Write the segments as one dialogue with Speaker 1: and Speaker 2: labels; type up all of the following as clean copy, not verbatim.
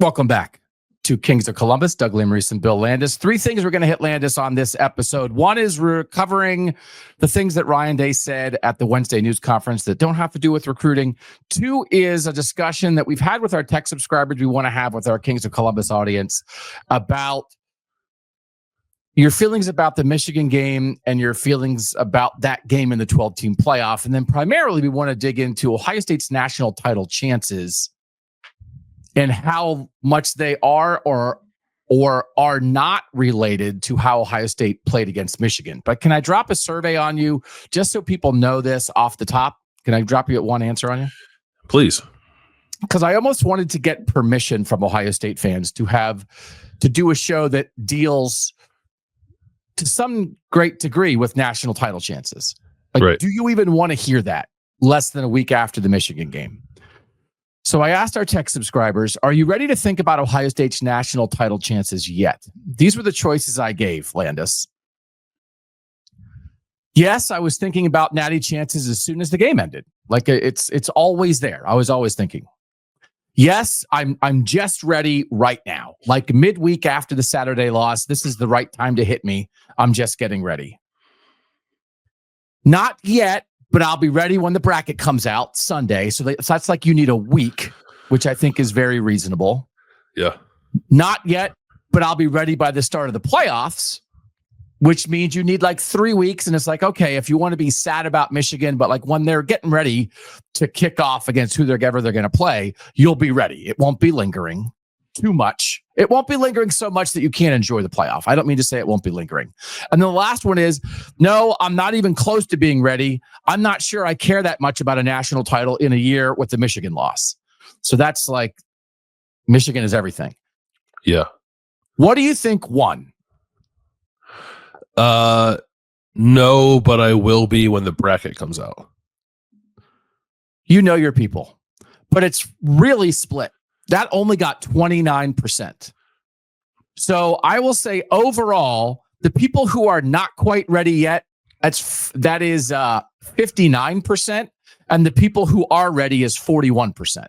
Speaker 1: Welcome back to Kings of Columbus. Doug Lesmerises and Bill Landis. Three things we're going to hit Landis on this episode. One is we're covering the things that Ryan Day said at the Wednesday news conference that don't have to do with recruiting. Two is a discussion that we've had with our tech subscribers we want to have with our Kings of Columbus audience about your feelings about the Michigan game and your feelings about that game in the 12-team playoff. And then primarily we want to dig into Ohio State's national title chances and how much they are or are not related to how Ohio State played against Michigan. But can I drop a survey on you just so people know this off the top? Can I drop you at one answer on you?
Speaker 2: Please.
Speaker 1: Because I almost wanted to get permission from Ohio State fans to do a show that deals to some great degree with national title chances. Like,
Speaker 2: right.
Speaker 1: Do you even want to hear that less than a week after the Michigan game? So I asked our tech subscribers, are you ready to think about Ohio State's national title chances yet? These were the choices I gave, Landis. Yes, I was thinking about natty chances as soon as the game ended. Like it's always there. I was always thinking. Yes, I'm just ready right now. Like midweek after the Saturday loss, this is the right time to hit me. I'm just getting ready. Not yet, but I'll be ready when the bracket comes out Sunday. So that's like you need a week, which I think is very reasonable.
Speaker 2: Yeah.
Speaker 1: Not yet, but I'll be ready by the start of the playoffs, which means you need like 3 weeks. And it's like, okay, if you want to be sad about Michigan, but like when they're getting ready to kick off against whoever they're going to play, you'll be ready. It won't be lingering too much. It won't be lingering so much that you can't enjoy the playoff. I don't mean to say it won't be lingering. And then the last one is, no, I'm not even close to being ready. I'm not sure I care that much about a national title in a year with the Michigan loss. So that's like, Michigan is everything.
Speaker 2: Yeah.
Speaker 1: What do you think won?
Speaker 2: No, but I will be when the bracket comes out.
Speaker 1: You know your people, but it's really split. That only got 29%. So I will say overall, the people who are not quite ready yet, that is 59%, and the people who are ready is 41%.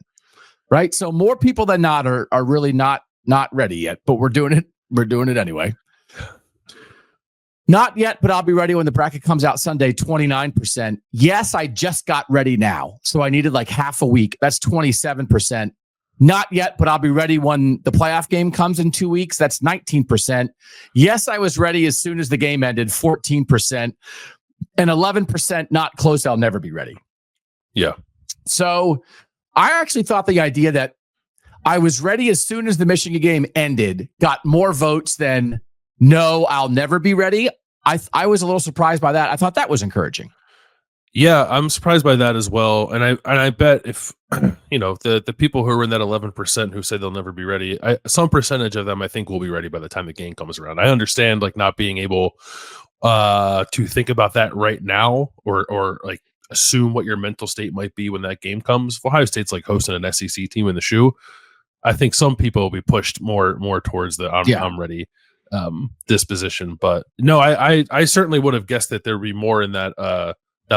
Speaker 1: Right? So more people than not are really not ready yet, but we're doing it. We're doing it anyway. Not yet, but I'll be ready when the bracket comes out Sunday, 29%. Yes, I just got ready now. So I needed like half a week. That's 27%. Not yet, but I'll be ready when the playoff game comes in 2 weeks. That's 19%. Yes, I was ready as soon as the game ended, 14%. And 11% not close, I'll never be ready.
Speaker 2: Yeah.
Speaker 1: So I actually thought the idea that I was ready as soon as the Michigan game ended got more votes than no, I'll never be ready. I was a little surprised by that. I thought that was encouraging.
Speaker 2: Yeah, I'm surprised by that as well. And I bet if the people who are in that 11% who say they'll never be ready, some percentage of them I think will be ready by the time the game comes around. I understand like not being able to think about that right now or like assume what your mental state might be when that game comes. If Ohio State's like hosting an SEC team in the shoe, I think some people will be pushed more towards the I'm ready disposition. But no, I certainly would have guessed that there'd be more in that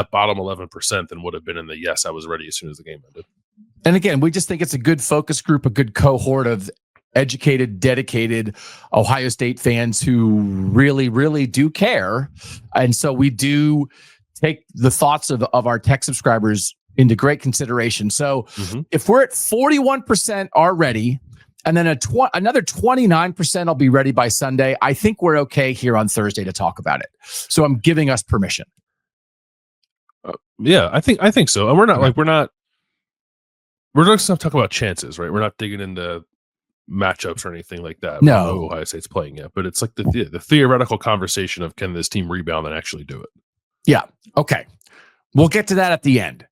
Speaker 2: bottom 11% than would have been in the yes, I was ready as soon as the game ended.
Speaker 1: And again, we just think it's a good focus group, a good cohort of educated, dedicated Ohio State fans who really, really do care. And so we do take the thoughts of our tech subscribers into great consideration. So if we're at 41% are ready, and then another 29% will be ready by Sunday, I think we're okay here on Thursday to talk about it. So I'm giving us permission.
Speaker 2: Yeah, I think so. And we're not just talking about chances, right? We're not digging into matchups or anything like that.
Speaker 1: No,
Speaker 2: we don't know Ohio State's playing yet, but it's like the theoretical conversation of can this team rebound and actually do it?
Speaker 1: Yeah. Okay. We'll get to that at the end.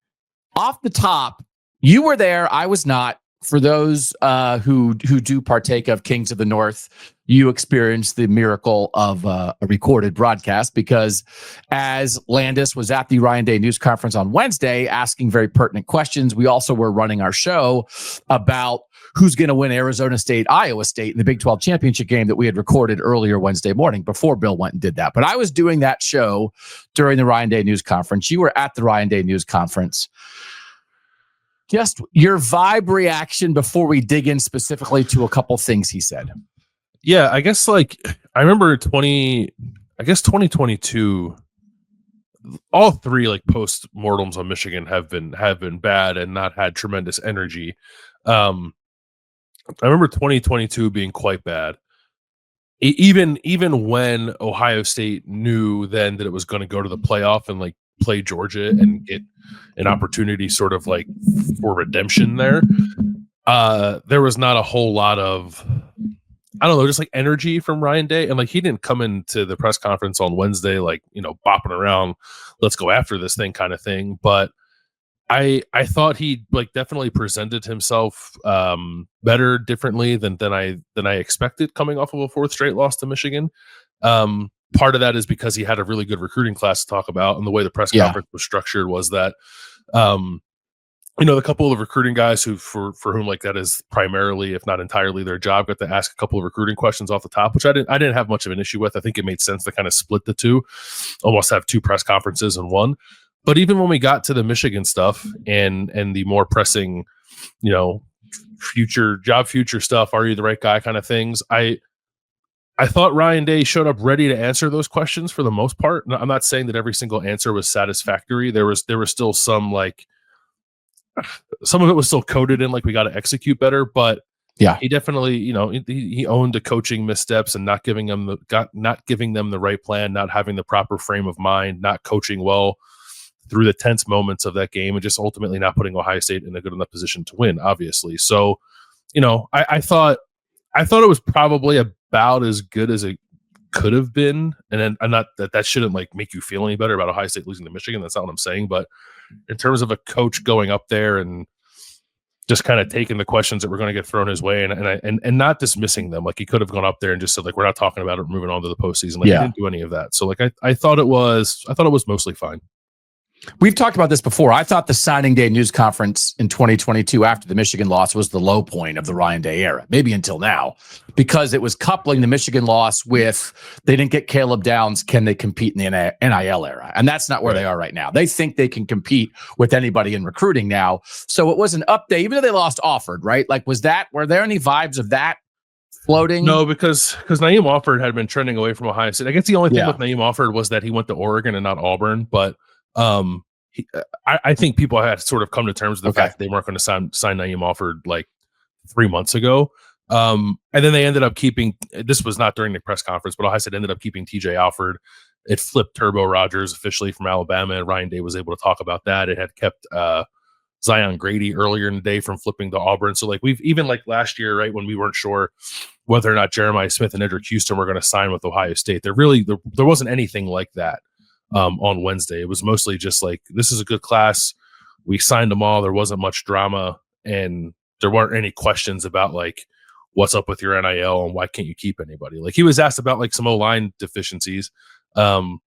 Speaker 1: Off the top, you were there. I was not. For those who do partake of Kings of the North, you experienced the miracle of a recorded broadcast because as Landis was at the Ryan Day news conference on Wednesday asking very pertinent questions, we also were running our show about who's going to win Arizona State, Iowa State in the Big 12 championship game that we had recorded earlier Wednesday morning before Bill went and did that. But I was doing that show during the Ryan Day news conference. You were at the Ryan Day news conference. Just your vibe reaction before we dig in specifically to a couple things he said.
Speaker 2: Yeah, I guess like I remember 2022, all three like post-mortems on Michigan have been bad and not had tremendous energy. I remember 2022 being quite bad. Even when Ohio State knew then that it was going to go to the playoff and like play Georgia and get an opportunity sort of like for redemption there, there was not a whole lot of, I don't know, just like energy from Ryan Day. And like he didn't come into the press conference on Wednesday like, you know, bopping around, let's go after this thing kind of thing. But I thought he like definitely presented himself better, differently than I expected coming off of a fourth straight loss to Michigan. Part of that is because he had a really good recruiting class to talk about, and the way the press conference was structured was that you know, the couple of recruiting guys who for whom like that is primarily, if not entirely, their job, got to ask a couple of recruiting questions off the top, which I didn't have much of an issue with. I think it made sense to kind of split the two, almost have two press conferences in one. But even when we got to the Michigan stuff and the more pressing, you know, future stuff, are you the right guy kind of things, I thought Ryan Day showed up ready to answer those questions for the most part. I'm not saying that every single answer was satisfactory. There was still some like, some of it was still coded in like we got to execute better, but yeah, he definitely, you know, he owned the coaching missteps and not giving them the right plan, not having the proper frame of mind, not coaching well through the tense moments of that game, and just ultimately not putting Ohio State in a good enough position to win, obviously. So, you know, I thought it was probably about as good as it could have been. And then I'm not that shouldn't like make you feel any better about Ohio State losing to Michigan. That's not what I'm saying. But in terms of a coach going up there and just kind of taking the questions that were going to get thrown his way and not dismissing them, like he could have gone up there and just said like, we're not talking about it, we're moving on to the postseason. Like he didn't do any of that. So like I thought it was mostly fine.
Speaker 1: We've talked about this before. I thought the signing day news conference in 2022 after the Michigan loss was the low point of the Ryan Day era, maybe until now, because it was coupling the Michigan loss with they didn't get Caleb Downs. Can they compete in the NIL era? And that's not where they are right now. They think they can compete with anybody in recruiting now. So it was an update, even though they lost Offord, right? Like, were there any vibes of that floating?
Speaker 2: No, because Naeem Offord had been trending away from Ohio State. I guess the only thing with Naeem Offord was that he went to Oregon and not Auburn, but I think people had sort of come to terms with the fact that they weren't going to sign Naeem Offord like 3 months ago. And then they ended up keeping, this was not during the press conference, but Ohio State ended up keeping TJ Alford. It flipped Turbo Rogers officially from Alabama, and Ryan Day was able to talk about that. It had kept Zion Grady earlier in the day from flipping to Auburn. So like we've even like last year, right, when we weren't sure whether or not Jeremiah Smith and Edric Houston were going to sign with Ohio State, there wasn't anything like that. On Wednesday, it was mostly just like, this is a good class. We signed them all. There wasn't much drama, and there weren't any questions about like what's up with your NIL and why can't you keep anybody. Like he was asked about like some O-line deficiencies, and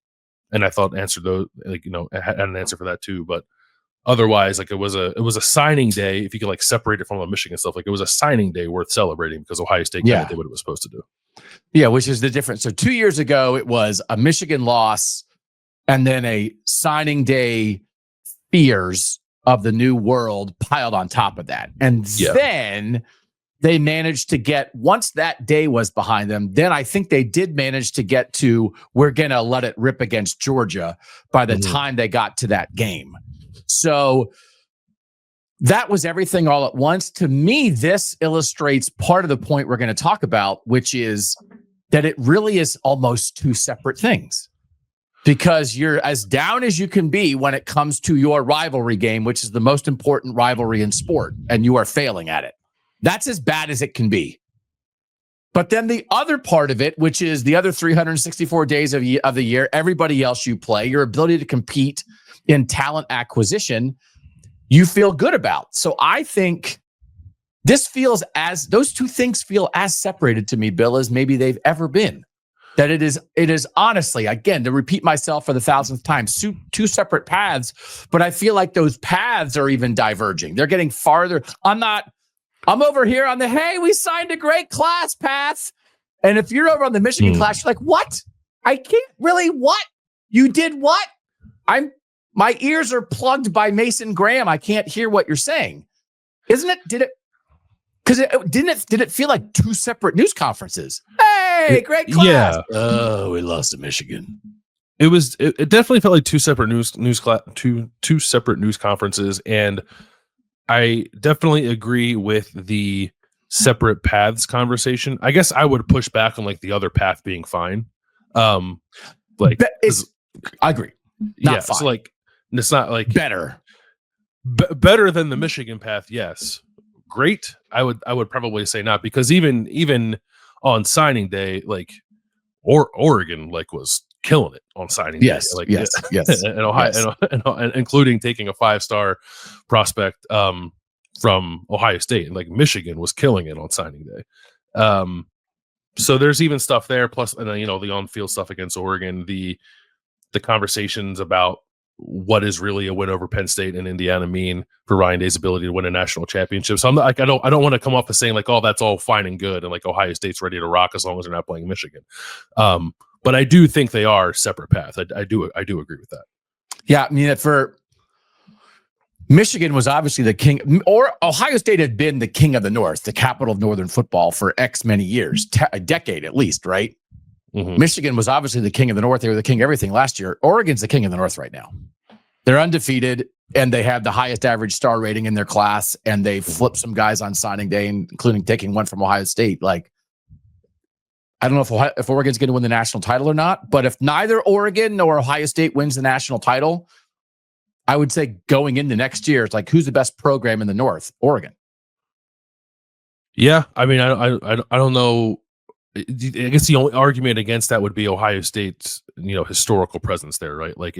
Speaker 2: I thought answered those, like, you know, I had an answer for that too. But otherwise, like it was a signing day. If you could like separate it from the Michigan stuff, like it was a signing day worth celebrating because Ohio State kind of did what it was supposed to do.
Speaker 1: Yeah, which is the difference. So 2 years ago, it was a Michigan loss, and then a signing day fears of the new world piled on top of that. And then they managed to get, once that day was behind them, then I think they did manage to get to, we're going to let it rip against Georgia by the time they got to that game. So that was everything all at once. To me, this illustrates part of the point we're going to talk about, which is that it really is almost two separate things. Because you're as down as you can be when it comes to your rivalry game, which is the most important rivalry in sport, and you are failing at it. That's as bad as it can be. But then the other part of it, which is the other 364 days of the year, everybody else you play, your ability to compete in talent acquisition, you feel good about. So I think those two things feel as separated to me, Bill, as maybe they've ever been. That it is honestly, again, to repeat myself for the 1,000th time, two separate paths, but I feel like those paths are even diverging. They're getting farther. I'm over here on the, hey, we signed a great class path. And if you're over on the Michigan class, you're like, what? I can't really, what? You did what? My ears are plugged by Mason Graham. I can't hear what you're saying. Isn't it? Because did it feel like two separate news conferences? Hey, great class.
Speaker 2: Yeah.
Speaker 1: Oh, we lost to Michigan.
Speaker 2: It definitely felt like two separate two separate news conferences, and I definitely agree with the separate paths conversation. I guess I would push back on like the other path being fine. Like
Speaker 1: I agree. Not fine.
Speaker 2: So like it's not like
Speaker 1: better.
Speaker 2: Better than the Michigan path, yes. Great. I would probably say not, because even on signing day, like Oregon like was killing it on signing day. Like
Speaker 1: yes.
Speaker 2: and Ohio, and including taking a 5-star prospect from Ohio State, and like Michigan was killing it on signing day. So there's even stuff there, plus and then, the on-field stuff against Oregon, the conversations about what is really a win over Penn State and Indiana mean for Ryan Day's ability to win a national championship. So I'm not, like, I don't want to come off as saying like, oh, that's all fine and good, and like Ohio State's ready to rock as long as they're not playing Michigan. But I do think they are separate paths. I do agree with that. Yeah,
Speaker 1: I mean, for Michigan was obviously the king, or Ohio State had been the king of the North, the capital of Northern football for X many years, a decade at least, right? Mm-hmm. Michigan was obviously the king of the North. They were the king of everything last year. Oregon's the king of the North right now. They're undefeated, and they have the highest average star rating in their class, and they flipped some guys on signing day, including taking one from Ohio State. Like, I don't know if Oregon's going to win the national title or not, but if neither Oregon nor Ohio State wins the national title, I would say going into next year, it's like, who's the best program in the North? Oregon.
Speaker 2: Yeah, I mean, I don't know. I guess the only argument against that would be Ohio State's, historical presence there, right? Like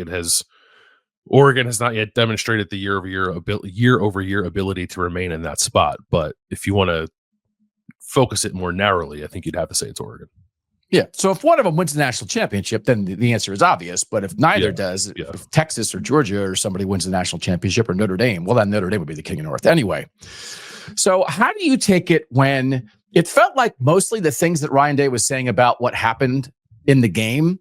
Speaker 2: Oregon has not yet demonstrated the year-over-year ability to remain in that spot. But if you want to focus it more narrowly, I think you'd have to say it's Oregon.
Speaker 1: Yeah. So if one of them wins the national championship, then the answer is obvious. But if neither does, if Texas or Georgia or somebody wins the national championship, or Notre Dame, well, then Notre Dame would be the king of the North anyway. So how do you take it when it felt like mostly the things that Ryan Day was saying about what happened in the game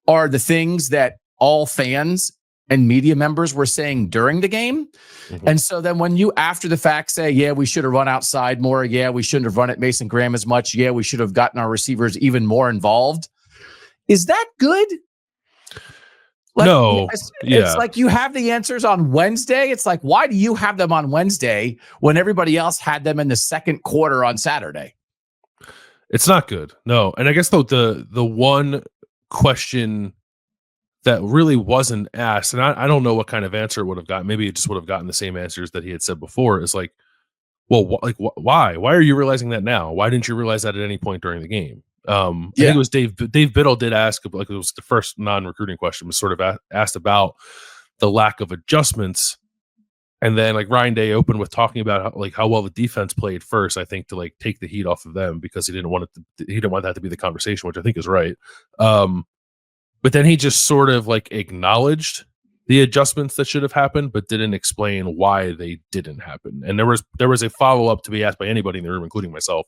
Speaker 1: are the things that all fans and media members were saying during the game? Mm-hmm. And so then when you, after the fact, say, yeah, we should have run outside more. Yeah, we shouldn't have run at Mason Graham as much. Yeah, we should have gotten our receivers even more involved. Is that good? Like,
Speaker 2: no.
Speaker 1: It's like you have the answers on Wednesday. It's like, why do you have them on Wednesday when everybody else had them in the second quarter on Saturday?
Speaker 2: It's not good. No. And I guess though the one question that really wasn't asked, and I don't know what kind of answer it would have gotten. Maybe it just would have gotten the same answers that he had said before. Is like, well, why? Why are you realizing that now? Why didn't you realize that at any point during the game? I think it was Dave Biddle did ask, like, it was the first non-recruiting question, was sort of asked about the lack of adjustments. And then like Ryan Day opened with talking about how well the defense played first, I think, to like take the heat off of them, because he didn't want that to be the conversation, which I think is right. But then he just sort of like acknowledged the adjustments that should have happened, but didn't explain why they didn't happen. And there was a follow-up to be asked by anybody in the room, including myself,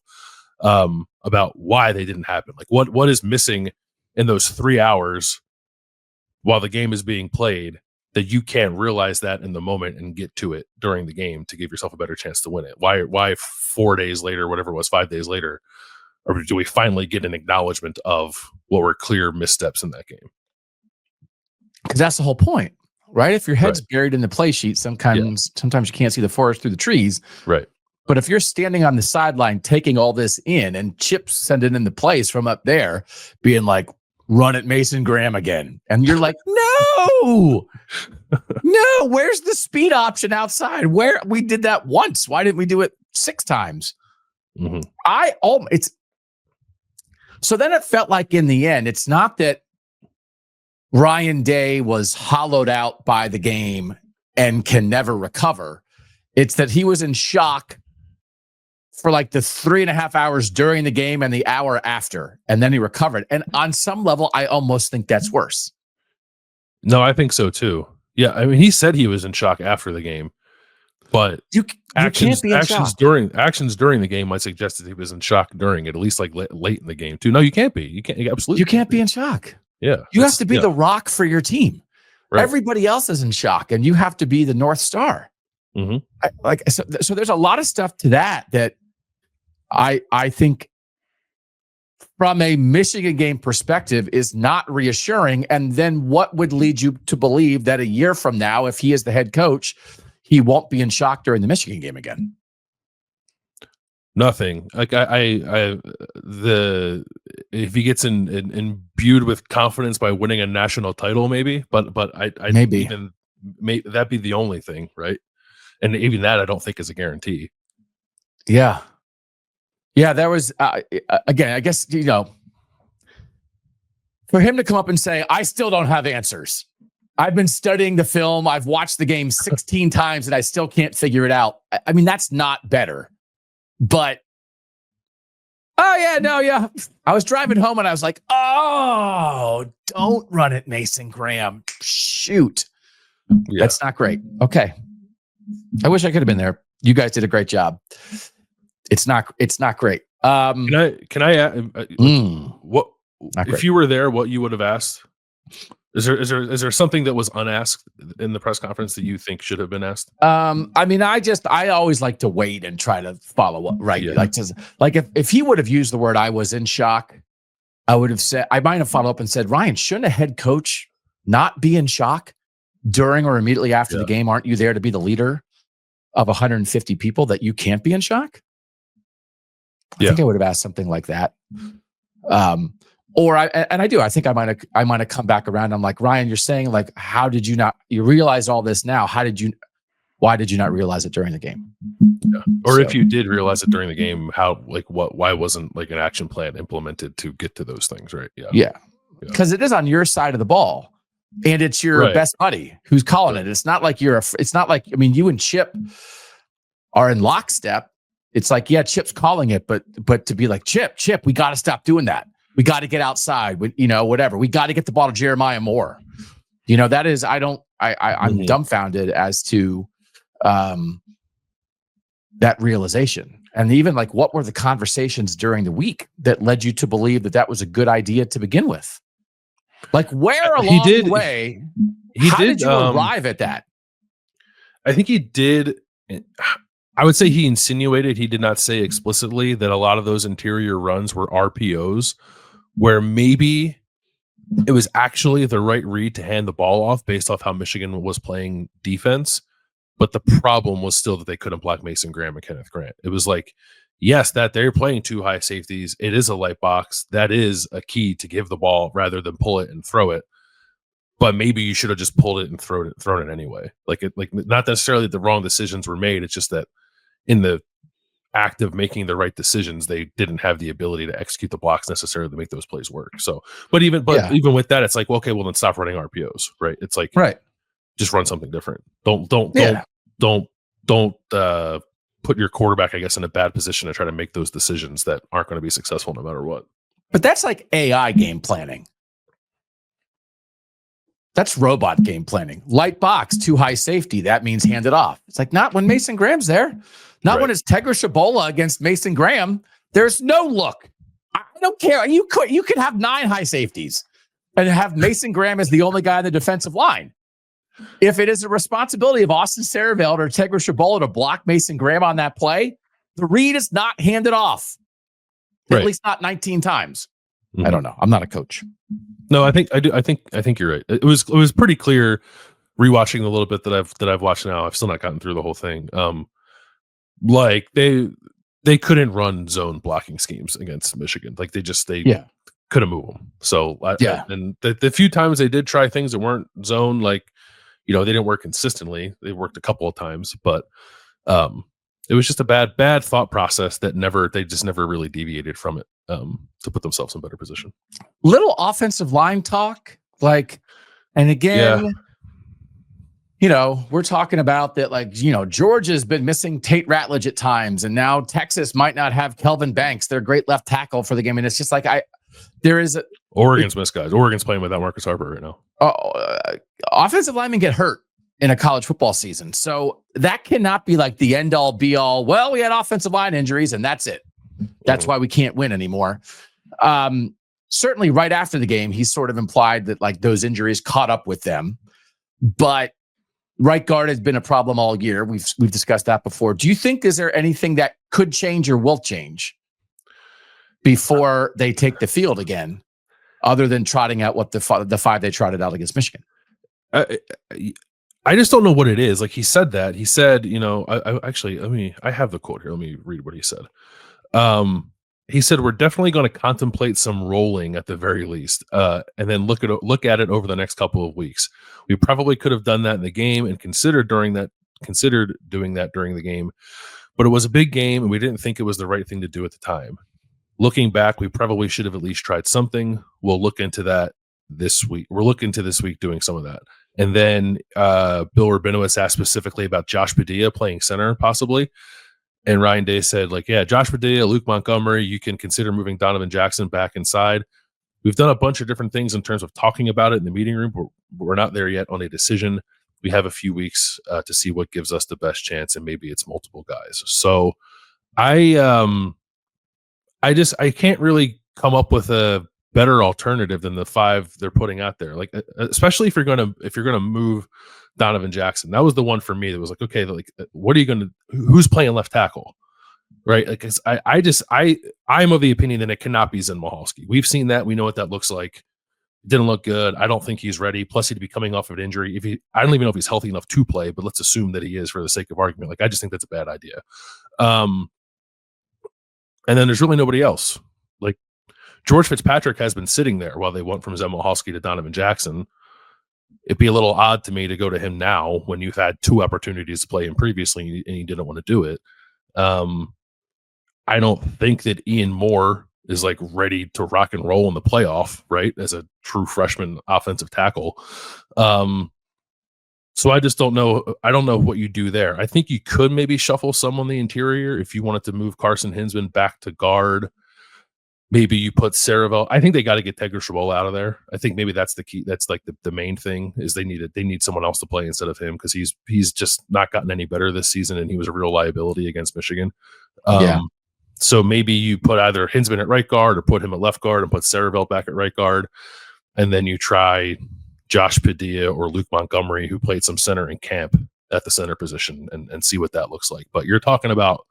Speaker 2: about why they didn't happen. Like what is missing in those 3 hours while the game is being played that you can't realize that in the moment and get to it during the game to give yourself a better chance to win it? Why 4 days later, whatever it was, 5 days later, or do we finally get an acknowledgement of what were clear missteps in that game?
Speaker 1: Because that's the whole point, right? If your head's buried in the play sheet, sometimes you can't see the forest through the trees.
Speaker 2: Right.
Speaker 1: But if you're standing on the sideline taking all this in, and Chip's sending in the plays from up there, being like, run at Mason Graham again. And you're like, no, where's the speed option outside? Where we did that once. Why didn't we do it 6 times? Mm-hmm. So then it felt like in the end, it's not that Ryan Day was hollowed out by the game and can never recover. It's that he was in shock for like the 3.5 hours during the game and the hour after, and then he recovered. And on some level, I almost think that's worse.
Speaker 2: No, I think so too. Yeah, I mean, he said he was in shock after the game, but actions during the game might suggest that he was in shock during it, at least like late in the game too. No, you can't be. You can't
Speaker 1: be in shock.
Speaker 2: Yeah,
Speaker 1: you have to be the rock for your team. Right. Everybody else is in shock, and you have to be the North Star. So there's a lot of stuff to that I think from a Michigan game perspective is not reassuring. And then what would lead you to believe that a year from now, if he is the head coach, he won't be in shock during the Michigan game again?
Speaker 2: Nothing. Like if he gets imbued with confidence by winning a national title, maybe. But I
Speaker 1: maybe
Speaker 2: even that'd be the only thing, right? And even that I don't think is a guarantee.
Speaker 1: Yeah. There was again, I guess, for him to come up and say, I still don't have answers. I've been studying the film. I've watched the game 16 times and I still can't figure it out. I mean, that's not better. But, I was driving home and I was like, don't run it, Mason Graham. Shoot. Yeah. That's not great. Okay. I wish I could have been there. You guys did a great job. It's not great.
Speaker 2: Can I what if you were there, what you would have asked? Is there something that was unasked in the press conference that you think should have been asked?
Speaker 1: I mean, I always like to wait and try to follow up, right? Yeah. Like if he would have used the word "I was in shock," I might have followed up and said, Ryan, shouldn't a head coach not be in shock during or immediately after the game? Aren't you there to be the leader of 150 people that you can't be in shock? I think I would have asked something like that. I think I might have come back around. I'm like, Ryan, you're saying like, you realize all this now? Why did you not realize it during the game?
Speaker 2: Yeah. Or if you did realize it during the game, why wasn't like an action plan implemented to get to those things? Right.
Speaker 1: Yeah. Because it is on your side of the ball and it's your best buddy who's calling it. It's not like I mean, you and Chip are in lockstep. It's like, Chip's calling it, but to be like, Chip, we got to stop doing that. We got to get outside, whatever. We got to get the ball to Jeremiah Moore. That is, I'm dumbfounded as to that realization. And even like, what were the conversations during the week that led you to believe that was a good idea to begin with? Like, where along the way, how did you arrive at that?
Speaker 2: I think he did. I would say he insinuated, he did not say explicitly, that a lot of those interior runs were RPOs, where maybe it was actually the right read to hand the ball off based off how Michigan was playing defense. But the problem was still that they couldn't block Mason Graham and Kenneth Grant. It was like, yes, that they're playing two high safeties. It is a light box. That is a key to give the ball rather than pull it and throw it. But maybe you should have just pulled it and thrown it anyway. Like not necessarily the wrong decisions were made. It's just that in the act of making the right decisions, they didn't have the ability to execute the blocks necessarily to make those plays work. So, but even with that, it's like, well, okay, well then stop running RPOs, right? It's like, just run something different. Don't put your quarterback, I guess, in a bad position to try to make those decisions that aren't going to be successful no matter what.
Speaker 1: But that's like AI game planning. That's robot game planning. Light box, too high safety. That means hand it off. It's like, not when Mason Graham's there. Not when it's Tegra Shabola against Mason Graham. There's no look. I don't care. You could have 9 high safeties and have Mason Graham as the only guy on the defensive line. If it is a responsibility of Austin Saraveld or Tegra Shabola to block Mason Graham on that play, the read is not handed off. At least not 19 times. Mm-hmm. I don't know. I'm not a coach.
Speaker 2: No, I think I do. I think you're right. It was pretty clear rewatching the little bit that I've watched now. I've still not gotten through the whole thing. Like they couldn't run zone blocking schemes against Michigan. Like they couldn't move them. So and the few times they did try things that weren't zone, like they didn't work consistently. They worked a couple of times, but it was just a bad thought process that they just never really deviated from it to put themselves in better position.
Speaker 1: Little offensive line talk, and again, we're talking about that, Georgia's been missing Tate Ratledge at times, and now Texas might not have Kelvin Banks, their great left tackle for the game. And it's just like,
Speaker 2: Oregon's missed guys. Oregon's playing without Marcus Harper right now.
Speaker 1: Offensive linemen get hurt in a college football season. So that cannot be like the end all be all. Well, we had offensive line injuries and that's it. That's why we can't win anymore. Certainly right after the game, he sort of implied that those injuries caught up with them. But Right guard has been a problem all year. We've discussed that before. Do you think is there anything that could change or will change before they take the field again, other than trotting out what the five they trotted out against Michigan?
Speaker 2: I just don't know what it is. Like he said that. He said, I have the quote here. Let me read what he said. He said, we're definitely going to contemplate some rolling at the very least, and then look at it over the next couple of weeks. We probably could have done that in the game and considered doing that during the game, but it was a big game and we didn't think it was the right thing to do at the time. Looking back, we probably should have at least tried something. We'll look into that this week. We're looking to this week doing some of that. And then Bill Rabinowitz asked specifically about Josh Padilla playing center possibly. And Ryan Day said, like, yeah, Josh Padilla, Luke Montgomery, you can consider moving Donovan Jackson back inside. We've done a bunch of different things in terms of talking about it in the meeting room, but we're not there yet on a decision. We have a few weeks to see what gives us the best chance, and maybe it's multiple guys. So I can't really come up with a better alternative than the five they're putting out there. Like, especially if you're gonna move Donovan Jackson. That was the one for me that was like, okay, like, what are you gonna? Who's playing left tackle? Right? Like, I'm of the opinion that it cannot be Zen Mahalski. We've seen that. We know what that looks like. It didn't look good. I don't think he's ready. Plus, he'd be coming off of an injury. I don't even know if he's healthy enough to play, but let's assume that he is for the sake of argument. Like, I just think that's a bad idea. And then there's really nobody else. Like, George Fitzpatrick has been sitting there while they went from Zen Mahalski to Donovan Jackson. It'd be a little odd to me to go to him now when you've had two opportunities to play him previously and you didn't want to do it. I don't think that Ian Moore is like ready to rock and roll in the playoff, right? As a true freshman offensive tackle. So I just don't know. I don't know what you do there. I think you could maybe shuffle some on the interior if you wanted to move Carson Hinsman back to guard. Maybe you put Saravel. I think they got to get Tegra Shabol out of there. I think maybe that's the key. That's like the main thing is they need someone else to play instead of him because he's just not gotten any better this season and he was a real liability against Michigan. So maybe you put either Hinsman at right guard or put him at left guard and put Saravel back at right guard, and then you try Josh Padilla or Luke Montgomery, who played some center in camp at the center position, and see what that looks like. But you're talking about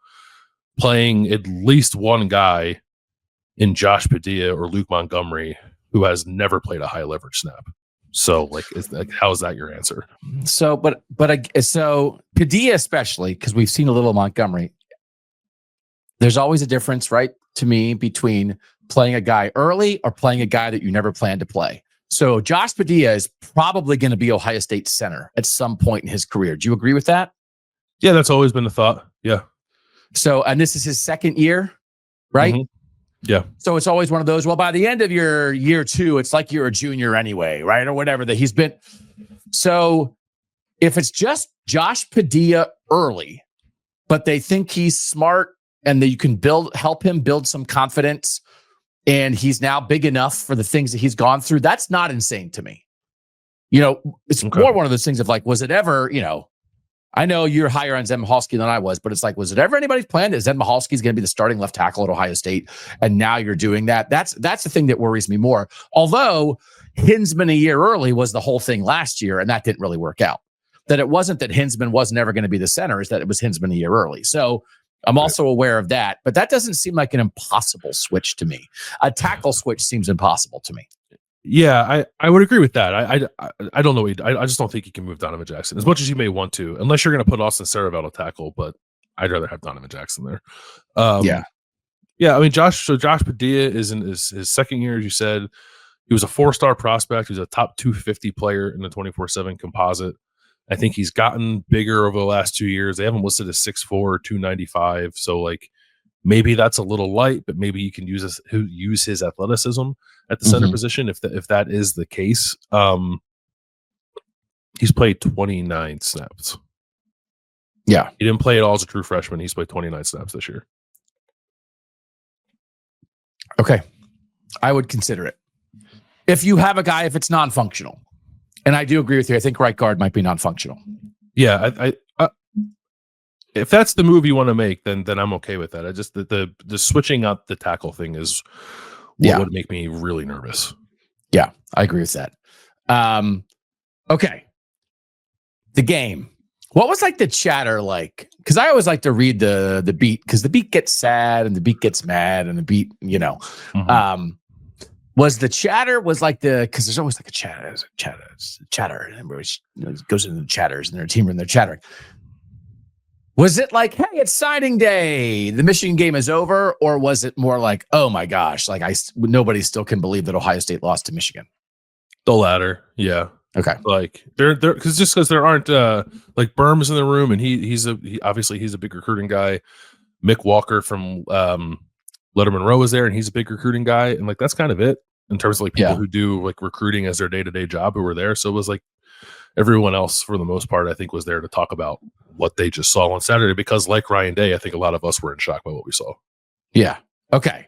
Speaker 2: playing at least one guy in Josh Padilla or Luke Montgomery who has never played a high leverage snap. So how is that your answer?
Speaker 1: So Padilla especially, because we've seen a little Montgomery. There's always a difference, right, to me, between playing a guy early or playing a guy that you never planned to play. So Josh Padilla is probably going to be Ohio State center at some point in his career. Do you agree with that?
Speaker 2: Yeah, that's always been the thought. Yeah.
Speaker 1: So, and this is his second year, right?
Speaker 2: Mm-hmm. Yeah.
Speaker 1: So it's always one of those, well, by the end of your year two, it's like you're a junior anyway, right? Or whatever that he's been. So if it's just Josh Padilla early, but they think he's smart and that you can help him build some confidence and he's now big enough for the things that he's gone through, that's not insane to me. It's more one of those things of like, was it ever, I know you're higher on Zen Mahalski than I was, but it's like, was it ever anybody's plan that Zen Mahalski is going to be the starting left tackle at Ohio State? And now you're doing that. That's the thing that worries me more. Although Hinsman a year early was the whole thing last year, and that didn't really work out. That it wasn't that Hinsman was never going to be the center, is that it was Hinsman a year early. So I'm also aware of that, but that doesn't seem like an impossible switch to me. A tackle switch seems impossible to me.
Speaker 2: Yeah, I would agree with that. I don't know. I just don't think you can move Donovan Jackson as much as you may want to, unless you're going to put Austin Saravel to tackle. But I'd rather have Donovan Jackson there. Yeah. I mean, Josh Padilla is in his second year, as you said. He was a 4-star prospect. He was a top 250 player in the 24/7 composite. I think he's gotten bigger over the last 2 years. They haven't listed as 6'4", 295. So like maybe that's a little light, but maybe you can use his athleticism at the center position if that is the case. He's played 29 snaps.
Speaker 1: Yeah.
Speaker 2: He didn't play at all as a true freshman. He's played 29 snaps this year.
Speaker 1: Okay. I would consider it. If you have a guy, if it's non-functional. And I do agree with you. I think right guard might be non-functional.
Speaker 2: Yeah, I if that's the move you want to make, then I'm okay with that. I just the switching out the tackle thing is what would make me really nervous.
Speaker 1: Yeah, I agree with that. Okay. the game. What was like the chatter like? Because I always like to read the beat, because the beat gets sad and the beat gets mad and the beat, was the chatter because there's always like a chatter, and everybody goes into the chatters in their team room, they're chattering. Was it like, hey, it's signing day, the Michigan game is over? Or was it more like, oh my gosh, like nobody still can believe that Ohio State lost to Michigan?
Speaker 2: The latter, yeah.
Speaker 1: Okay.
Speaker 2: Like they're because there aren't like Berm's in the room, and he's obviously a big recruiting guy. Mick Walker from Letterman Row is there, and he's a big recruiting guy, and like that's kind of it in terms of like people who do like recruiting as their day-to-day job who were there. So it was like everyone else for the most part, I think, was there to talk about what they just saw on Saturday, because like Ryan Day, I think a lot of us were in shock by what we saw.
Speaker 1: Yeah. Okay.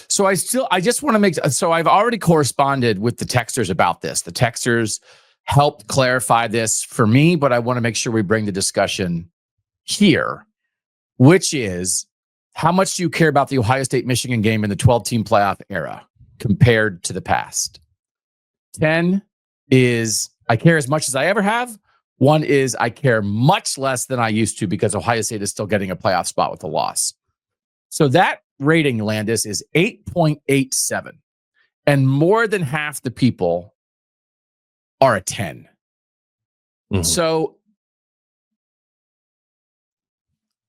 Speaker 1: So I just want to I've already corresponded with the texters about this. The texters helped clarify this for me, but I want to make sure we bring the discussion here, which is, how much do you care about the Ohio State-Michigan game in the 12-team playoff era compared to the past? 10 is, I care as much as I ever have. 1 is, I care much less than I used to, because Ohio State is still getting a playoff spot with a loss. So that rating, Landis, is 8.87. And more than half the people are a 10. Mm-hmm. So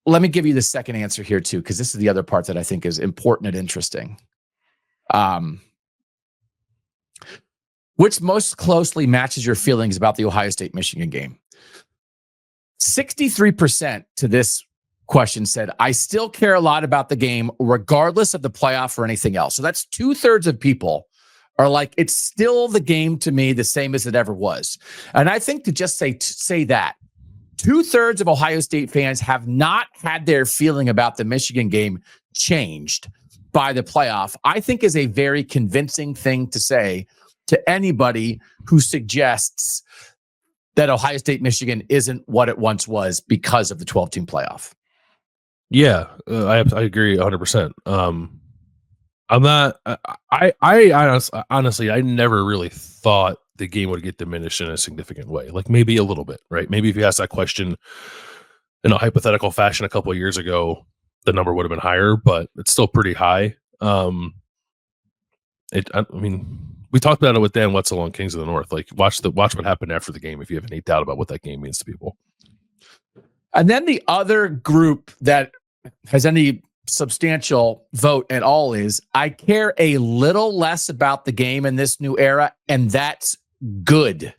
Speaker 1: let me give you the second answer here too, because this is the other part that I think is important and interesting. Which most closely matches your feelings about the Ohio State-Michigan game? 63% to this question said, I still care a lot about the game regardless of the playoff or anything else. So that's 2/3 of people are like, it's still the game to me, the same as it ever was. And I think to just say that, 2/3 of Ohio State fans have not had their feeling about the Michigan game changed by the playoff, I think is a very convincing thing to say to anybody who suggests that Ohio State-Michigan isn't what it once was because of the 12-team playoff.
Speaker 2: Yeah, I agree 100%. I'm not. I honestly, I never really thought the game would get diminished in a significant way. Like maybe a little bit, right? Maybe if you asked that question in a hypothetical fashion a couple of years ago, the number would have been higher, but it's still pretty high. I mean, we talked about it with Dan Wetzel on Kings of the North. Like, watch what happened after the game if you have any doubt about what that game means to people.
Speaker 1: And then the other group that has any substantial vote at all is, I care a little less about the game in this new era, and that's good.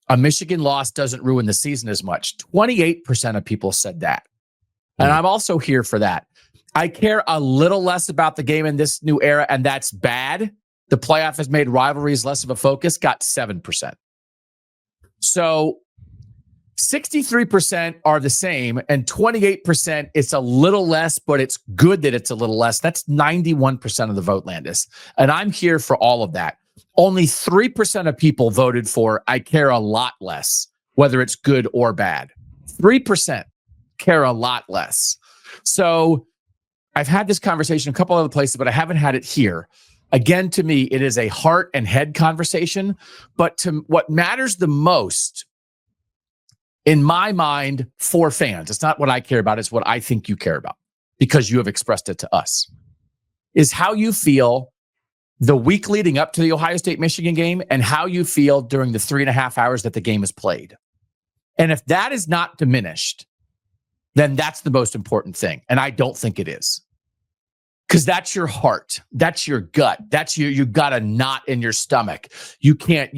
Speaker 1: A Michigan loss doesn't ruin the season as much. 28% of people said that. And I'm also here for that. I care a little less about the game in this new era, and that's bad. The playoff has made rivalries less of a focus, got 7%. So 63% are the same, and 28% it's a little less, but it's good that it's a little less. That's 91% of the vote, Landis. And I'm here for all of that. Only 3% of people voted for I care a lot less, whether it's good or bad. 3% care a lot less. So I've had this conversation a couple other places, but I haven't had it here. Again, to me, it is a heart and head conversation. But to what matters the most, in my mind, for fans, it's not what I care about, it's what I think you care about, because you have expressed it to us, is how you feel the week leading up to the Ohio State-Michigan game and how you feel during the 3.5 hours that the game is played. And if that is not diminished, then that's the most important thing. And I don't think it is. Because that's your heart. That's your gut. That's you got a knot in your stomach. You can't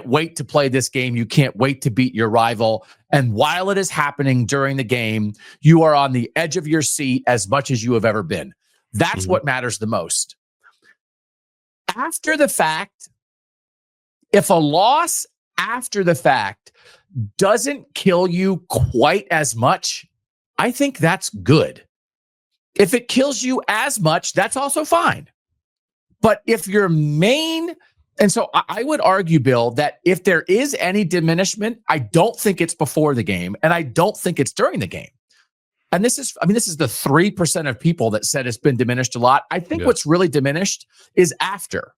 Speaker 1: wait to play this game. You can't wait to beat your rival. And while it is happening during the game, you are on the edge of your seat as much as you have ever been. That's what matters the most. After the fact, if a loss after the fact doesn't kill you quite as much, I think that's good. If it kills you as much, that's also fine. But if your main, and so I would argue, Bill, that if there is any diminishment, I don't think it's before the game, and I don't think it's during the game. And this is the 3% of people that said it's been diminished a lot. I think what's really diminished is after.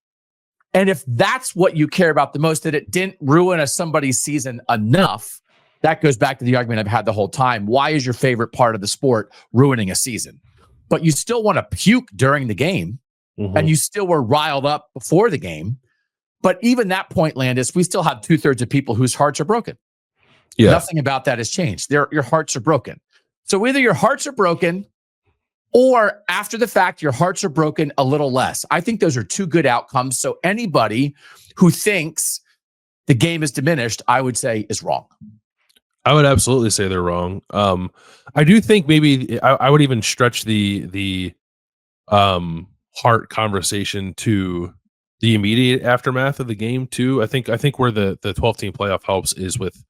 Speaker 1: And if that's what you care about the most, that it didn't ruin somebody's season enough, that goes back to the argument I've had the whole time. Why is your favorite part of the sport ruining a season? But you still want to puke during the game, and you still were riled up before the game. But even that point, Landis, we still have 2/3 of people whose hearts are broken.
Speaker 2: Yeah.
Speaker 1: Nothing about that has changed. Your hearts are broken. So either your hearts are broken, or after the fact, your hearts are broken a little less. I think those are two good outcomes. So anybody who thinks the game is diminished, I would say is wrong.
Speaker 2: I would absolutely say they're wrong. I do think maybe I would even stretch the heart conversation to the immediate aftermath of the game too. I think where the 12-team playoff helps is with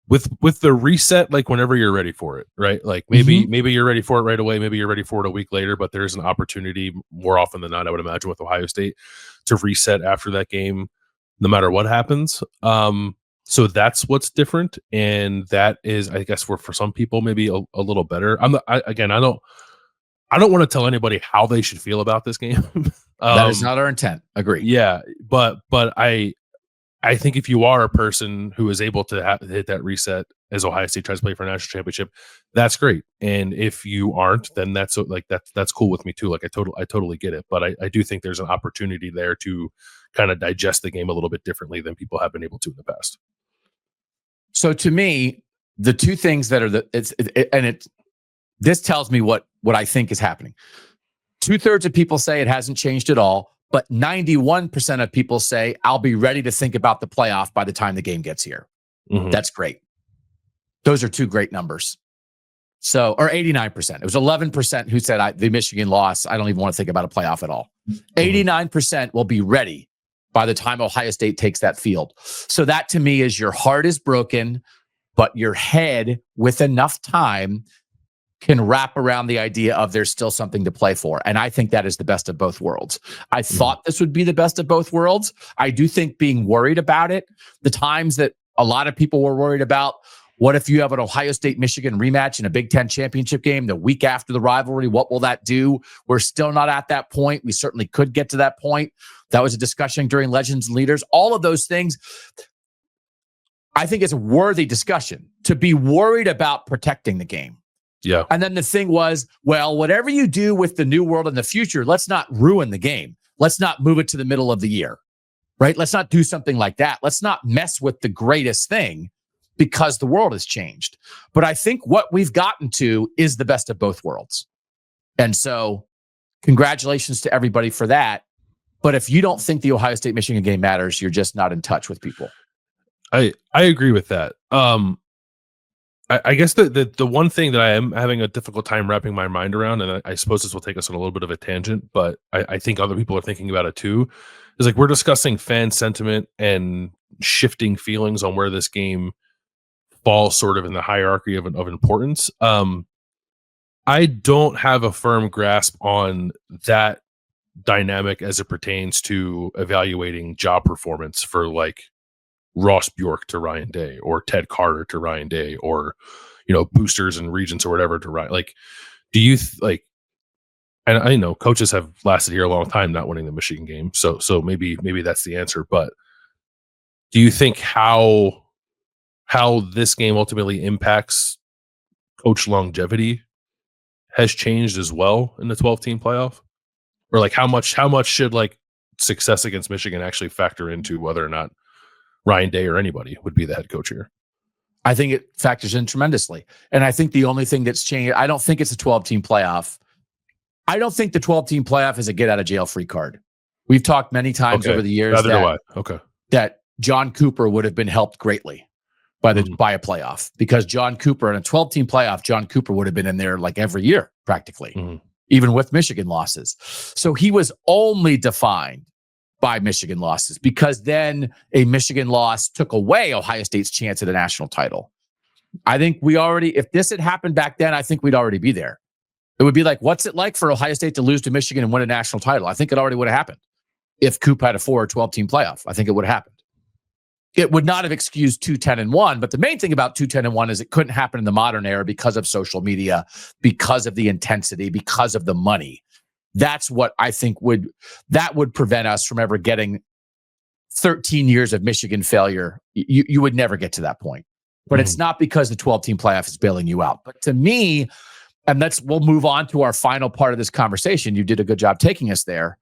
Speaker 2: the reset, like whenever you're ready for it, right? Like maybe you're ready for it right away, maybe you're ready for it a week later, but there's an opportunity more often than not, I would imagine, with Ohio State to reset after that game, no matter what happens. So that's what's different, and that is, I guess, for some people maybe a little better. I don't want to tell anybody how they should feel about this game.
Speaker 1: That is not our intent. Agree.
Speaker 2: Yeah, but I think if you are a person who is able to hit that reset as Ohio State tries to play for a national championship, that's great. And if you aren't, then that's cool with me too. Like I totally get it. But I do think there's an opportunity there to kind of digest the game a little bit differently than people have been able to in the past.
Speaker 1: So to me, the two things that are this tells me what I think is happening. 2/3 of people say it hasn't changed at all, but 91% of people say I'll be ready to think about the playoff by the time the game gets here. That's great. Those are two great numbers. So, or 89%. It was 11% who said the Michigan loss, I don't even want to think about a playoff at all. 89% will be ready by the time Ohio State takes that field. So that to me is your heart is broken, but your head, with enough time, can wrap around the idea of there's still something to play for. And I think that is the best of both worlds. I thought this would be the best of both worlds. I do think being worried about it, the times that a lot of people were worried about, what if you have an Ohio State-Michigan rematch in a Big Ten championship game the week after the rivalry? What will that do? We're still not at that point. We certainly could get to that point. That was a discussion during Legends and Leaders. All of those things, I think it's a worthy discussion to be worried about protecting the game.
Speaker 2: Yeah.
Speaker 1: And then the thing was, well, whatever you do with the new world in the future, let's not ruin the game. Let's not move it to the middle of the year, right? Let's not do something like that. Let's not mess with the greatest thing because the world has changed. But I think what we've gotten to is the best of both worlds. And so congratulations to everybody for that. But if you don't think the Ohio State-Michigan game matters, you're just not in touch with people.
Speaker 2: I agree with that. I guess the one thing that I am having a difficult time wrapping my mind around, and I suppose this will take us on a little bit of a tangent, but I think other people are thinking about it too, is like we're discussing fan sentiment and shifting feelings on where this game falls sort of in the hierarchy of importance. I don't have a firm grasp on that dynamic as it pertains to evaluating job performance for like Ross Bjork to Ryan Day or Ted Carter to Ryan Day or, boosters and regents or whatever to Ryan. Like, do you and I know coaches have lasted here a long time not winning the Michigan game. So maybe that's the answer. But do you think how this game ultimately impacts coach longevity has changed as well in the 12-team playoff? Or like how much should like success against Michigan actually factor into whether or not Ryan Day or anybody would be the head coach here?
Speaker 1: I think it factors in tremendously. And I think the only thing that's changed, I don't think it's a 12-team playoff. I don't think the 12-team playoff is a get-out-of-jail-free card. We've talked many times over the years that John Cooper would have been helped greatly by a playoff, because John Cooper in a 12-team playoff, John Cooper would have been in there like every year practically, even with Michigan losses. So he was only defined by Michigan losses, because then a Michigan loss took away Ohio State's chance at a national title. I think if this had happened back then, I think we'd already be there. It would be like, what's it like for Ohio State to lose to Michigan and win a national title? I think it already would have happened. If Coop had a 4 or 12-team playoff, I think it would have happened. It would not have excused 2-10-1, but the main thing about 2-10-1 is it couldn't happen in the modern era because of social media, because of the intensity, because of the money. That's what I think would prevent us from ever getting 13 years of Michigan failure, you would never get to that point. But it's not because the 12-team playoff is bailing you out. But to me, and we'll move on to our final part of this conversation. You did a good job taking us there,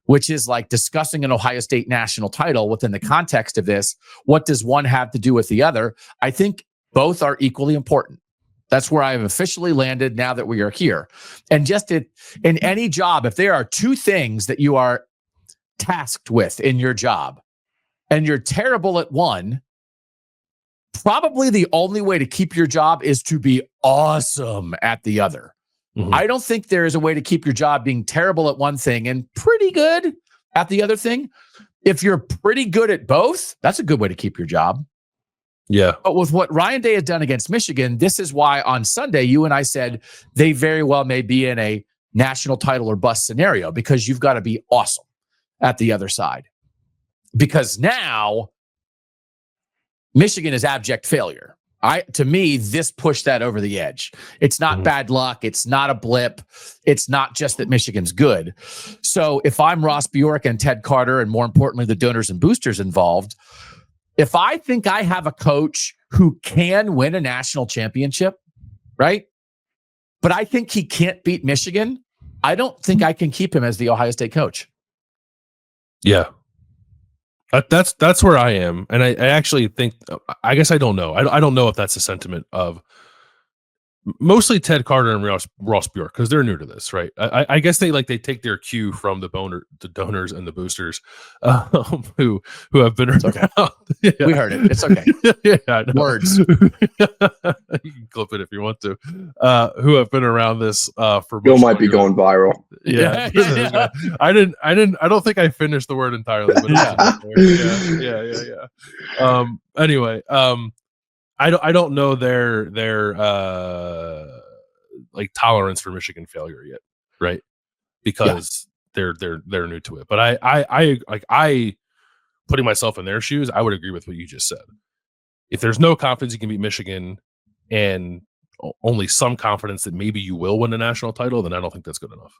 Speaker 1: which is like discussing an Ohio State national title within the context of this. What does one have to do with the other? I think both are equally important. That's where I have officially landed now that we are here. And just in any job, if there are two things that you are tasked with in your job and you're terrible at one, probably the only way to keep your job is to be awesome at the other. I don't think there is a way to keep your job being terrible at one thing and pretty good at the other thing. If you're pretty good at both, that's a good way to keep your job.
Speaker 2: Yeah.
Speaker 1: But with what Ryan Day had done against Michigan, this is why on Sunday, you and I said they very well may be in a national title or bust scenario, because you've got to be awesome at the other side. Because now Michigan is abject failure. To me, this pushed that over the edge. It's not bad luck. It's not a blip. It's not just that Michigan's good. So if I'm Ross Bjork and Ted Carter, and more importantly, the donors and boosters involved, if I think I have a coach who can win a national championship, right? But I think he can't beat Michigan, I don't think I can keep him as the Ohio State coach.
Speaker 2: Yeah. That's where I am. And I actually think, I guess I don't know. I don't know if that's a sentiment of mostly Ted Carter and Ross Bjork, because they're new to this, right? I guess they take their cue from the donors and the boosters who have been around.
Speaker 1: Okay. Yeah. We heard it. It's okay.
Speaker 2: Yeah,
Speaker 1: words.
Speaker 2: You can clip it if you want to. Who have been around this for
Speaker 3: Bill might be going viral.
Speaker 2: Yeah. I don't think I finished the word entirely, but yeah. Anyway, I don't know their like tolerance for Michigan failure yet, right? Because they're new to it. But I putting myself in their shoes, I would agree with what you just said. If there's no confidence you can beat Michigan and only some confidence that maybe you will win a national title, then I don't think that's good enough.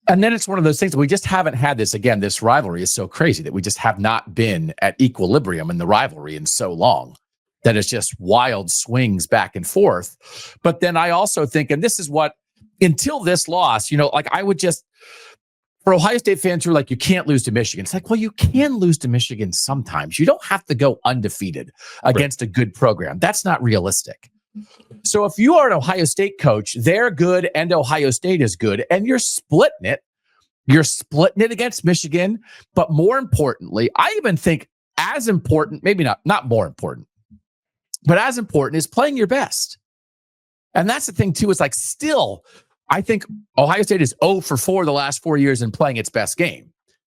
Speaker 1: And then it's one of those things that we just haven't had this. Again, this rivalry is so crazy that we just have not been at equilibrium in the rivalry in so long that it's just wild swings back and forth. But then I also think, and this is what, until this loss, like I would just, for Ohio State fans who are like, you can't lose to Michigan. It's like, well, you can lose to Michigan sometimes. You don't have to go undefeated against a good program. That's not realistic. So if you are an Ohio State coach, they're good and Ohio State is good, and you're splitting it against Michigan. But more importantly, I even think as important, maybe not more important, but as important is playing your best. And that's the thing too, is like still, I think Ohio State is 0 for 4 the last 4 years in playing its best game,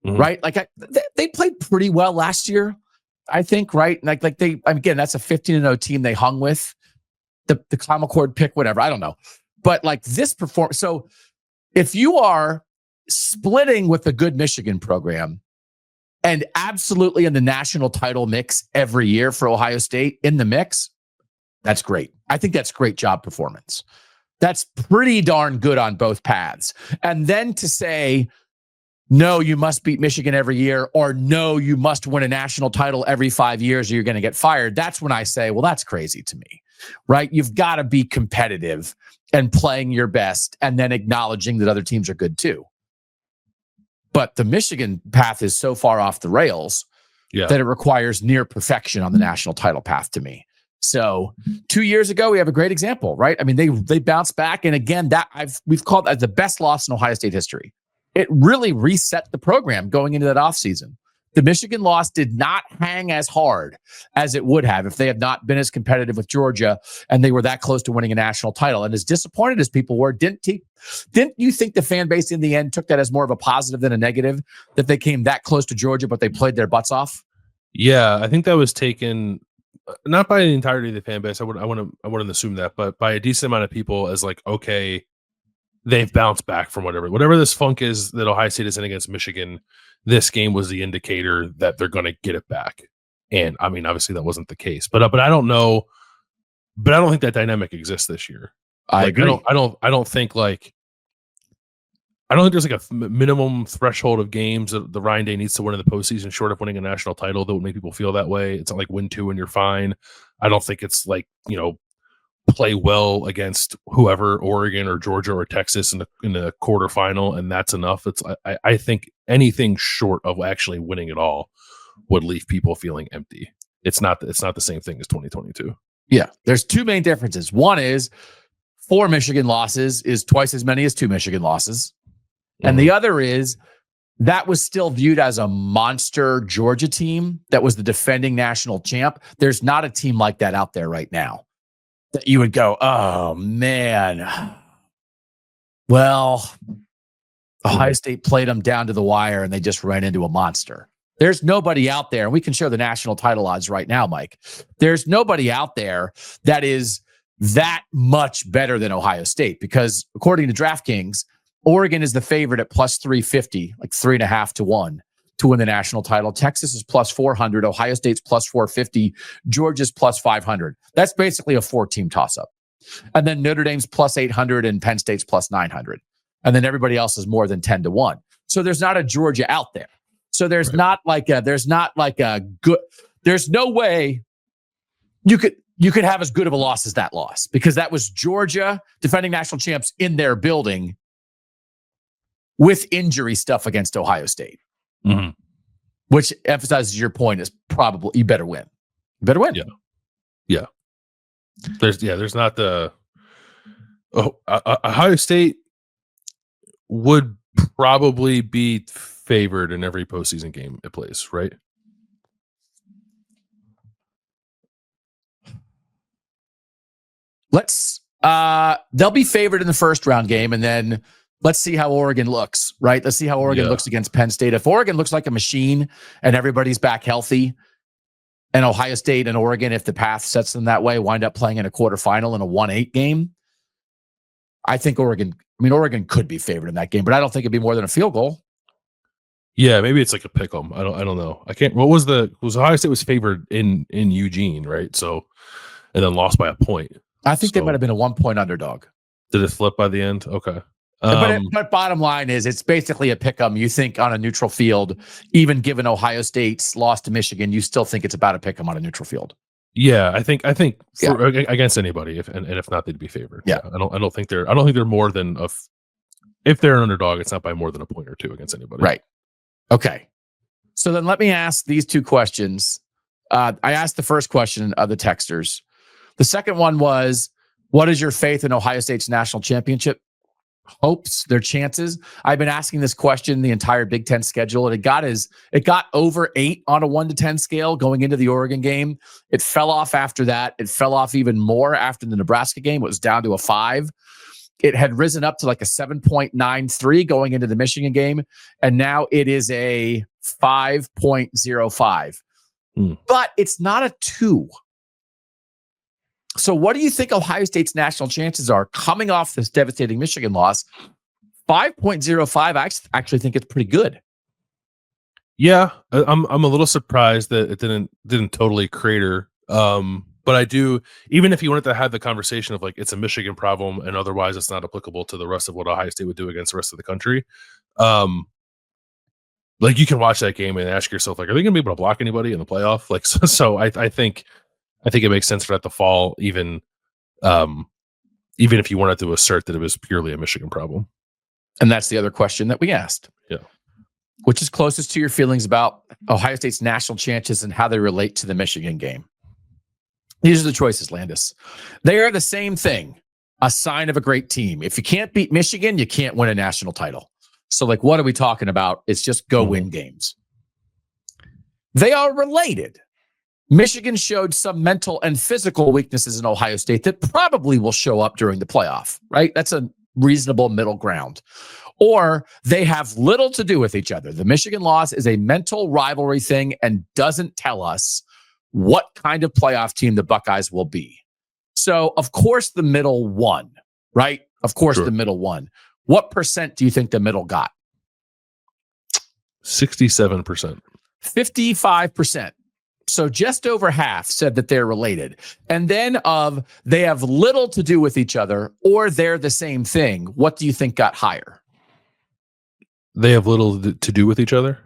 Speaker 1: right? Like they played pretty well last year, I think, right? Like again, that's a 15-0 team they hung with. The Climate Cord pick, whatever, I don't know. But like this performance, so if you are splitting with a good Michigan program and absolutely in the national title mix every year for Ohio State in the mix, that's great. I think that's great job performance. That's pretty darn good on both paths. And then to say, no, you must beat Michigan every year, or no, you must win a national title every 5 years or you're going to get fired. That's when I say, well, that's crazy to me, right? You've got to be competitive and playing your best and then acknowledging that other teams are good too. But the Michigan path is so far off the rails that it requires near perfection on the national title path to me. So 2 years ago, we have a great example, right? I mean, they bounced back. And again, we've called that the best loss in Ohio State history. It really reset the program going into that offseason. The Michigan loss did not hang as hard as it would have if they had not been as competitive with Georgia and they were that close to winning a national title. And as disappointed as people were, didn't you think the fan base in the end took that as more of a positive than a negative, that they came that close to Georgia, but they played their butts off?
Speaker 2: Yeah, I think that was taken not by the entirety of the fan base. I wouldn't assume that, but by a decent amount of people as like, okay, they've bounced back from whatever this funk is that Ohio State is in against Michigan. This game was the indicator that they're going to get it back. And I mean, obviously that wasn't the case, but I don't know, but I don't think that dynamic exists this year.
Speaker 1: I agree.
Speaker 2: I don't think like, I don't think there's like a minimum threshold of games that the Ryan Day needs to win in the postseason, short of winning a national title, that would make people feel that way. It's not like win 2 and you're fine. I don't think it's like, play well against whoever, Oregon or Georgia or Texas in the quarterfinal, and that's enough. I think anything short of actually winning it all would leave people feeling empty. It's not the same thing as 2022.
Speaker 1: Yeah, there's two main differences. One is 4 Michigan losses is twice as many as 2 Michigan losses. And the other is that was still viewed as a monster Georgia team that was the defending national champ. There's not a team like that out there right now that you would go, oh, man. Well, Ohio State played them down to the wire and they just ran into a monster. There's nobody out there, and we can show the national title odds right now, Mike. There's nobody out there that is that much better than Ohio State, because according to DraftKings, Oregon is the favorite at plus 350, like 3.5 to 1 to win the national title. Texas is plus 400. Ohio State's plus 450. Georgia's plus 500. That's basically a 4-team toss-up. And then Notre Dame's plus 800 and Penn State's plus 900. And then everybody else is more than 10 to 1. So there's not a Georgia out there. So there's not like a good, there's no way you could have as good of a loss as that loss, because that was Georgia defending national champs in their building with injury stuff against Ohio State, which emphasizes your point is probably you better win. You better win.
Speaker 2: Yeah. There's not the Ohio State would probably be favored in every postseason game it plays, right?
Speaker 1: They'll be favored in the first round game, and then let's see how Oregon looks, right? Let's see how Oregon looks against Penn State. If Oregon looks like a machine and everybody's back healthy, and Ohio State and Oregon, if the path sets them that way, wind up playing in a quarterfinal in a 1-8 game, I think Oregon could be favored in that game, but I don't think it'd be more than a field goal.
Speaker 2: Yeah, maybe it's like a pick 'em. I don't know. I can't. What was Ohio State was favored in Eugene, right? So, and then lost by a point.
Speaker 1: I think they might have been a 1-point underdog.
Speaker 2: Did it flip by the end? Okay.
Speaker 1: But bottom line is, it's basically a pick 'em. You think on a neutral field, even given Ohio State's loss to Michigan, you still think it's about a pick 'em on a neutral field.
Speaker 2: Yeah, I think against anybody, if not, they'd be favored.
Speaker 1: Yeah,
Speaker 2: I don't think they're more than if they're an underdog, it's not by more than a point or 2 against anybody.
Speaker 1: Right. Okay. So then let me ask these 2 questions. I asked the first question of the texters. The second one was, what is your faith in Ohio State's national championship hopes, their chances? I've been asking this question the entire Big Ten schedule, and it got over 8 on a 1 to 10 scale going into the Oregon game. It fell off after that. It fell off even more after the Nebraska game. It was down to a 5. It had risen up to like a 7.93 going into the Michigan game, and now it is a 5.05. But it's not a 2. So what do you think Ohio State's national chances are coming off this devastating Michigan loss? 5.05, I actually think it's pretty good.
Speaker 2: Yeah, I'm a little surprised that it didn't totally crater. But I do, even if you wanted to have the conversation of like it's a Michigan problem and otherwise it's not applicable to the rest of what Ohio State would do against the rest of the country. Like you can watch that game and ask yourself, like, are they going to be able to block anybody in the playoff? Like, so I think it makes sense for that to fall, even if you wanted to assert that it was purely a Michigan problem.
Speaker 1: And that's the other question that we asked.
Speaker 2: Yeah.
Speaker 1: Which is closest to your feelings about Ohio State's national chances and how they relate to the Michigan game? These are the choices, Landis. They are the same thing, a sign of a great team. If you can't beat Michigan, you can't win a national title. So, like, what are we talking about? It's just go win games. They are related. Michigan showed some mental and physical weaknesses in Ohio State that probably will show up during the playoff, right? That's a reasonable middle ground. Or they have little to do with each other. The Michigan loss is a mental rivalry thing and doesn't tell us what kind of playoff team the Buckeyes will be. So, of course, the middle won, right? Of course, the middle won. What percent do you think the middle got?
Speaker 2: 67%.
Speaker 1: 55%. So just over half said that they're related. And then they have little to do with each other or they're the same thing. What do you think got higher?
Speaker 2: They have little to do with each other.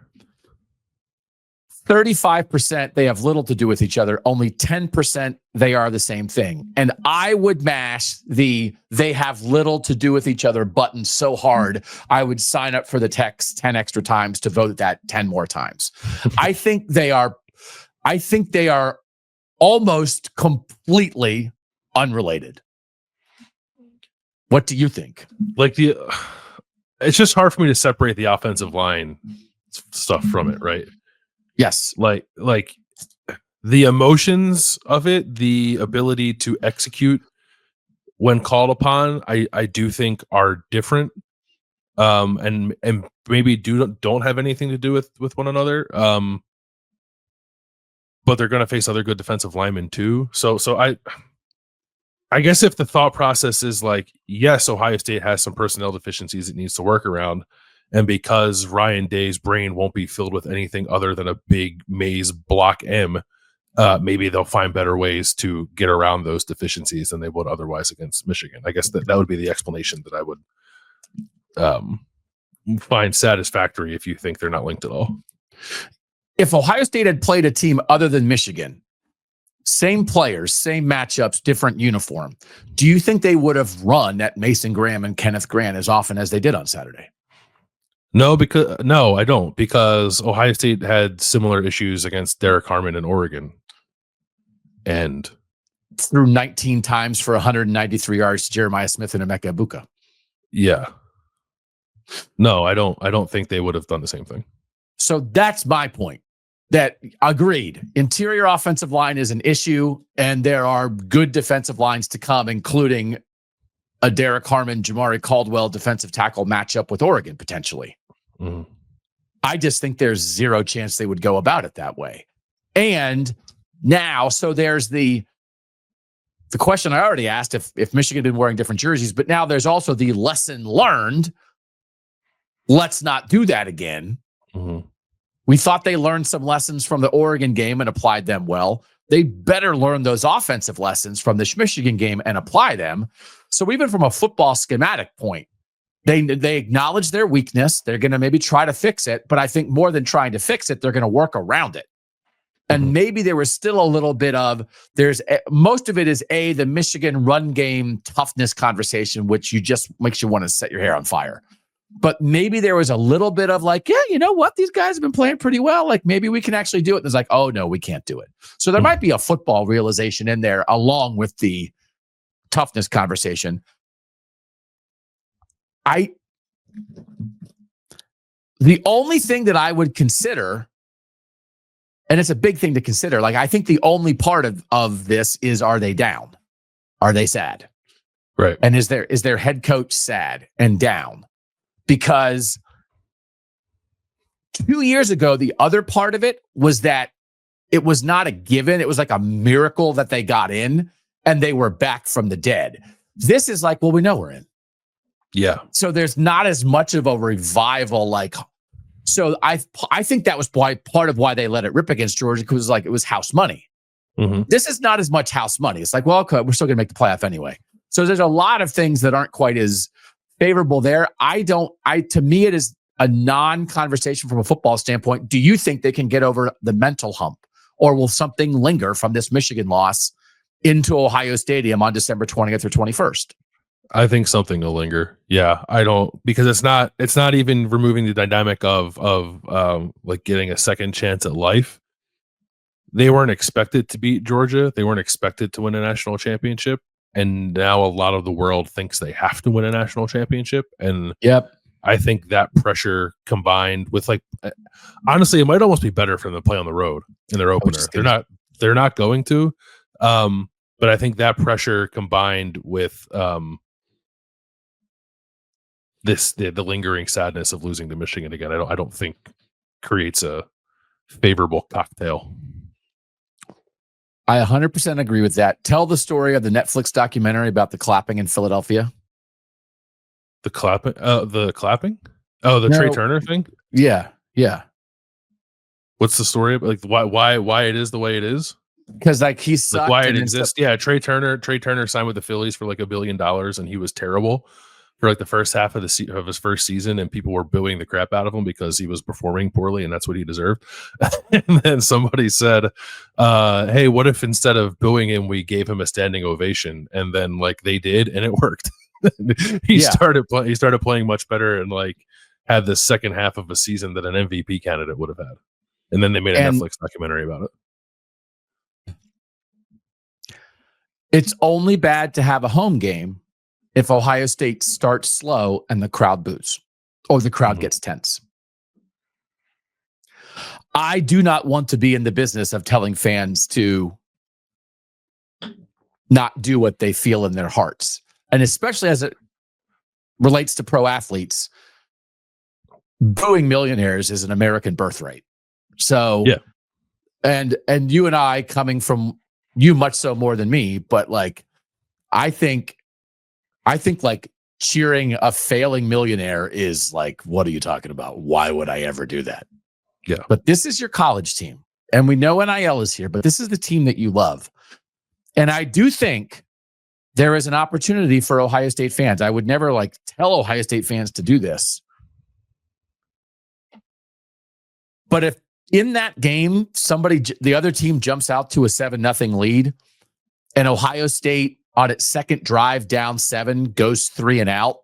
Speaker 1: 35% they have little to do with each other. Only 10% they are the same thing. And I would mash the "they have little to do with each other" button so hard, I would sign up for the text 10 extra times to vote that 10 more times. I think they are almost completely unrelated. What do you think?
Speaker 2: Like it's just hard for me to separate the offensive line stuff from it, right?
Speaker 1: Yes.
Speaker 2: Like the emotions of it, the ability to execute when called upon, I do think are different. And maybe don't have anything to do with one another. But they're going to face other good defensive linemen too. So I guess if the thought process is like, yes, Ohio State has some personnel deficiencies it needs to work around, and because Ryan Day's brain won't be filled with anything other than a big maze block M, maybe they'll find better ways to get around those deficiencies than they would otherwise against Michigan. I guess that would be the explanation that I would find satisfactory if you think they're not linked at all.
Speaker 1: If Ohio State had played a team other than Michigan, same players, same matchups, different uniform, do you think they would have run at Mason Graham and Kenneth Grant as often as they did on Saturday?
Speaker 2: No, I don't, because Ohio State had similar issues against Derek Harmon in Oregon, and
Speaker 1: threw 19 times for 193 yards to Jeremiah Smith and Emeka Egbuka.
Speaker 2: Yeah. No, I don't think they would have done the same thing.
Speaker 1: So that's my point. That agreed. Interior offensive line is an issue, and there are good defensive lines to come, including a Derek Harmon, Jamari Caldwell defensive tackle matchup with Oregon potentially.
Speaker 2: Mm-hmm.
Speaker 1: I just think there's zero chance they would go about it that way. And now, so there's the question I already asked if Michigan had been wearing different jerseys, but now there's also the lesson learned. Let's not do that again.
Speaker 2: Mm-hmm.
Speaker 1: We thought they learned some lessons from the Oregon game and applied them well. They better learn those offensive lessons from this Michigan game and apply them. So even from a football schematic point, they acknowledge their weakness. They're going to maybe try to fix it, but I think more than trying to fix it, they're going to work around it. And maybe there was still a little bit of, most of it is the Michigan run game toughness conversation, which just makes you want to set your hair on fire. But maybe there was a little bit of like, yeah, you know what? These guys have been playing pretty well. Like maybe we can actually do it. And it's like, oh no, we can't do it. So there might be a football realization in there along with the toughness conversation. The only thing that I would consider, and it's a big thing to consider, like I think the only part of this is, are they down? Are they sad?
Speaker 2: Right.
Speaker 1: And is their head coach sad and down? Because 2 years ago, the other part of it was that it was not a given. It was like a miracle that they got in and they were back from the dead. This is like, well, we know we're in.
Speaker 2: Yeah.
Speaker 1: So there's not as much of a revival. So I think that was part of why they let it rip against Georgia, because it was house money.
Speaker 2: Mm-hmm.
Speaker 1: This is not as much house money. It's like, well, okay, we're still going to make the playoff anyway. So there's a lot of things that aren't quite as favorable there. To me, it is a non-conversation from a football standpoint. Do you think they can get over the mental hump, or will something linger from this Michigan loss into Ohio Stadium on December 20th or 21st?
Speaker 2: I think something will linger. Yeah, I don't, because it's not even removing the dynamic of like getting a second chance at life. They weren't expected to beat Georgia. They weren't expected to win a national championship. And now a lot of the world thinks they have to win a national championship. And
Speaker 1: yep,
Speaker 2: I think that pressure combined with, like, honestly, it might almost be better for them to play on the road in their opener. They're not going to. But I think that pressure combined with the lingering sadness of losing to Michigan again, I don't think creates a favorable cocktail.
Speaker 1: I 100% agree with that. Tell the story of the Netflix documentary about the clapping in Philadelphia.
Speaker 2: The clapping? Oh, the Trey Turner thing?
Speaker 1: Yeah.
Speaker 2: What's the story about? Like why it is the way it is?
Speaker 1: Because like he sucked.
Speaker 2: Like why it exists? Yeah, Trey Turner signed with the Phillies for like $1 billion, and he was terrible. for like the first half of of his first season, and people were booing the crap out of him because he was performing poorly, and that's what he deserved. And then somebody said, "Hey, what if instead of booing him, we gave him a standing ovation?" And then like they did, and it worked. He started playing much better, and like had the second half of a season that an MVP candidate would have had. And then they made a Netflix documentary about it.
Speaker 1: It's only bad to have a home game if Ohio State starts slow and the crowd boos or the crowd gets tense. I do not want to be in the business of telling fans to not do what they feel in their hearts. And especially as it relates to pro athletes, booing millionaires is an American birthright. So,
Speaker 2: yeah.
Speaker 1: And you and I, coming from you much so more than me, but like, I think like cheering a failing millionaire is like, what are you talking about? Why would I ever do that?
Speaker 2: Yeah.
Speaker 1: But this is your college team. And we know NIL is here, but this is the team that you love. And I do think there is an opportunity for Ohio State fans. I would never like tell Ohio State fans to do this. But if in that game, the other team jumps out to a 7-0 lead, and Ohio State on its second drive down 7 goes 3 and out,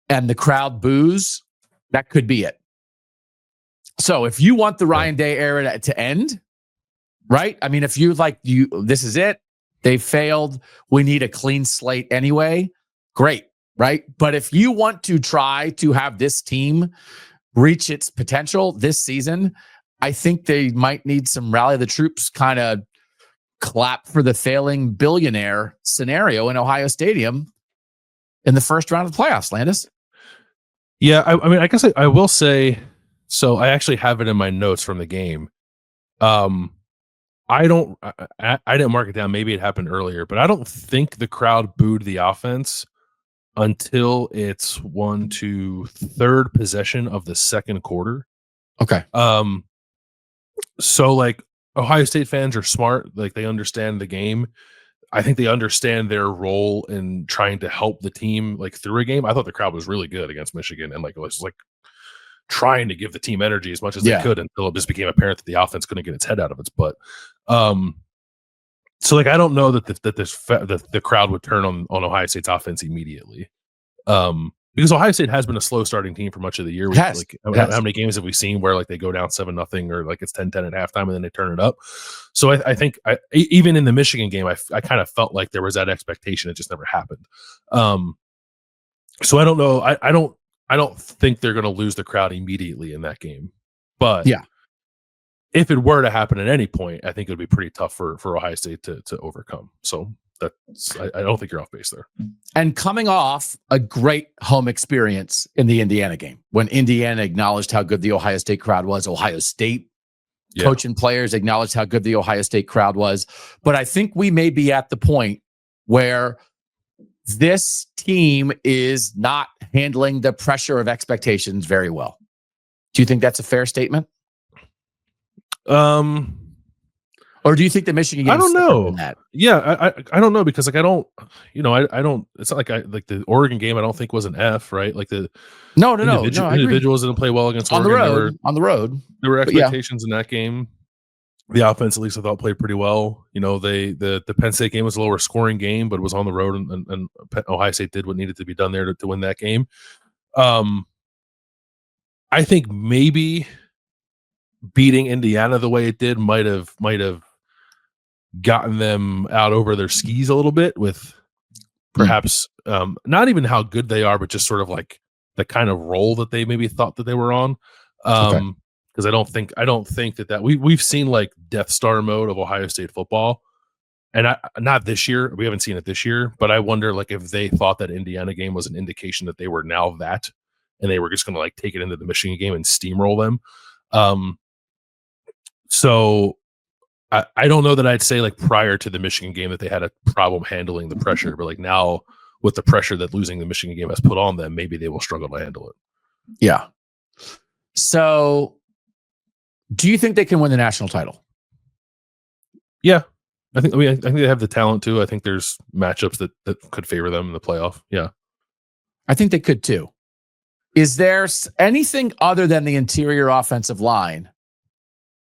Speaker 1: and the crowd boos, that could be it. So if you want the Ryan Day era to end, right? I mean, if you this is it. They failed. We need a clean slate anyway. Great, right? But if you want to try to have this team reach its potential this season, I think they might need some rally the troops kind of clap for the failing billionaire scenario in Ohio Stadium in the first round of the playoffs, Landis.
Speaker 2: Yeah, I mean, I guess I will say, so I actually have it in my notes from the game. I didn't mark it down. Maybe it happened earlier, but I don't think the crowd booed the offense until its 3rd possession of the second quarter.
Speaker 1: Okay.
Speaker 2: So like Ohio State fans are smart. Like they understand the game. I think they understand their role in trying to help the team like through a game. I thought the crowd was really good against Michigan, and like it was like trying to give the team energy as much as they could until it just became apparent that the offense couldn't get its head out of its butt. So like I don't know that the crowd would turn on Ohio State's offense immediately. Because Ohio State has been a slow starting team for much of the year. How many games have we seen where like they go down 7-0 or like it's 10-10 at halftime and then they turn it up? So I think even in the Michigan game, I kind of felt like there was that expectation. It just never happened. So I don't know. I don't think they're going to lose the crowd immediately in that game. But
Speaker 1: yeah,
Speaker 2: if it were to happen at any point, I think it would be pretty tough for Ohio State to overcome. So I don't think you're off base there.
Speaker 1: And coming off a great home experience in the Indiana game, when Indiana acknowledged how good the Ohio State crowd was, Ohio State coach and players acknowledged how good the Ohio State crowd was. But I think we may be at the point where this team is not handling the pressure of expectations very well. Do you think that's a fair statement? Or do you think the Michigan game?
Speaker 2: I don't know. Yeah, I don't know because like I don't. It's not like like the Oregon game. I don't think was an F, right? Like the individuals didn't play well against
Speaker 1: on
Speaker 2: Oregon.
Speaker 1: On the road,
Speaker 2: there were expectations in that game. The offense, at least I thought, played pretty well. The Penn State game was a lower scoring game, but it was on the road, and Ohio State did what needed to be done there to win that game. I think maybe beating Indiana the way it did might have gotten them out over their skis a little bit with perhaps not even how good they are, but just sort of like the kind of role that they maybe thought that they were on. Because I don't think that we've seen like Death Star mode of Ohio State football, and not this year. We haven't seen it this year, but I wonder like if they thought that Indiana game was an indication that they were now that, and they were just going to like take it into the Michigan game and steamroll them. So I don't know that I'd say like prior to the Michigan game that they had a problem handling the pressure, but like now with the pressure that losing the Michigan game has put on them, maybe they will struggle to handle it.
Speaker 1: Yeah. So do you think they can win the national title?
Speaker 2: Yeah. I think they have the talent too. I think there's matchups that could favor them in the playoff. Yeah.
Speaker 1: I think they could too. Is there anything other than the interior offensive line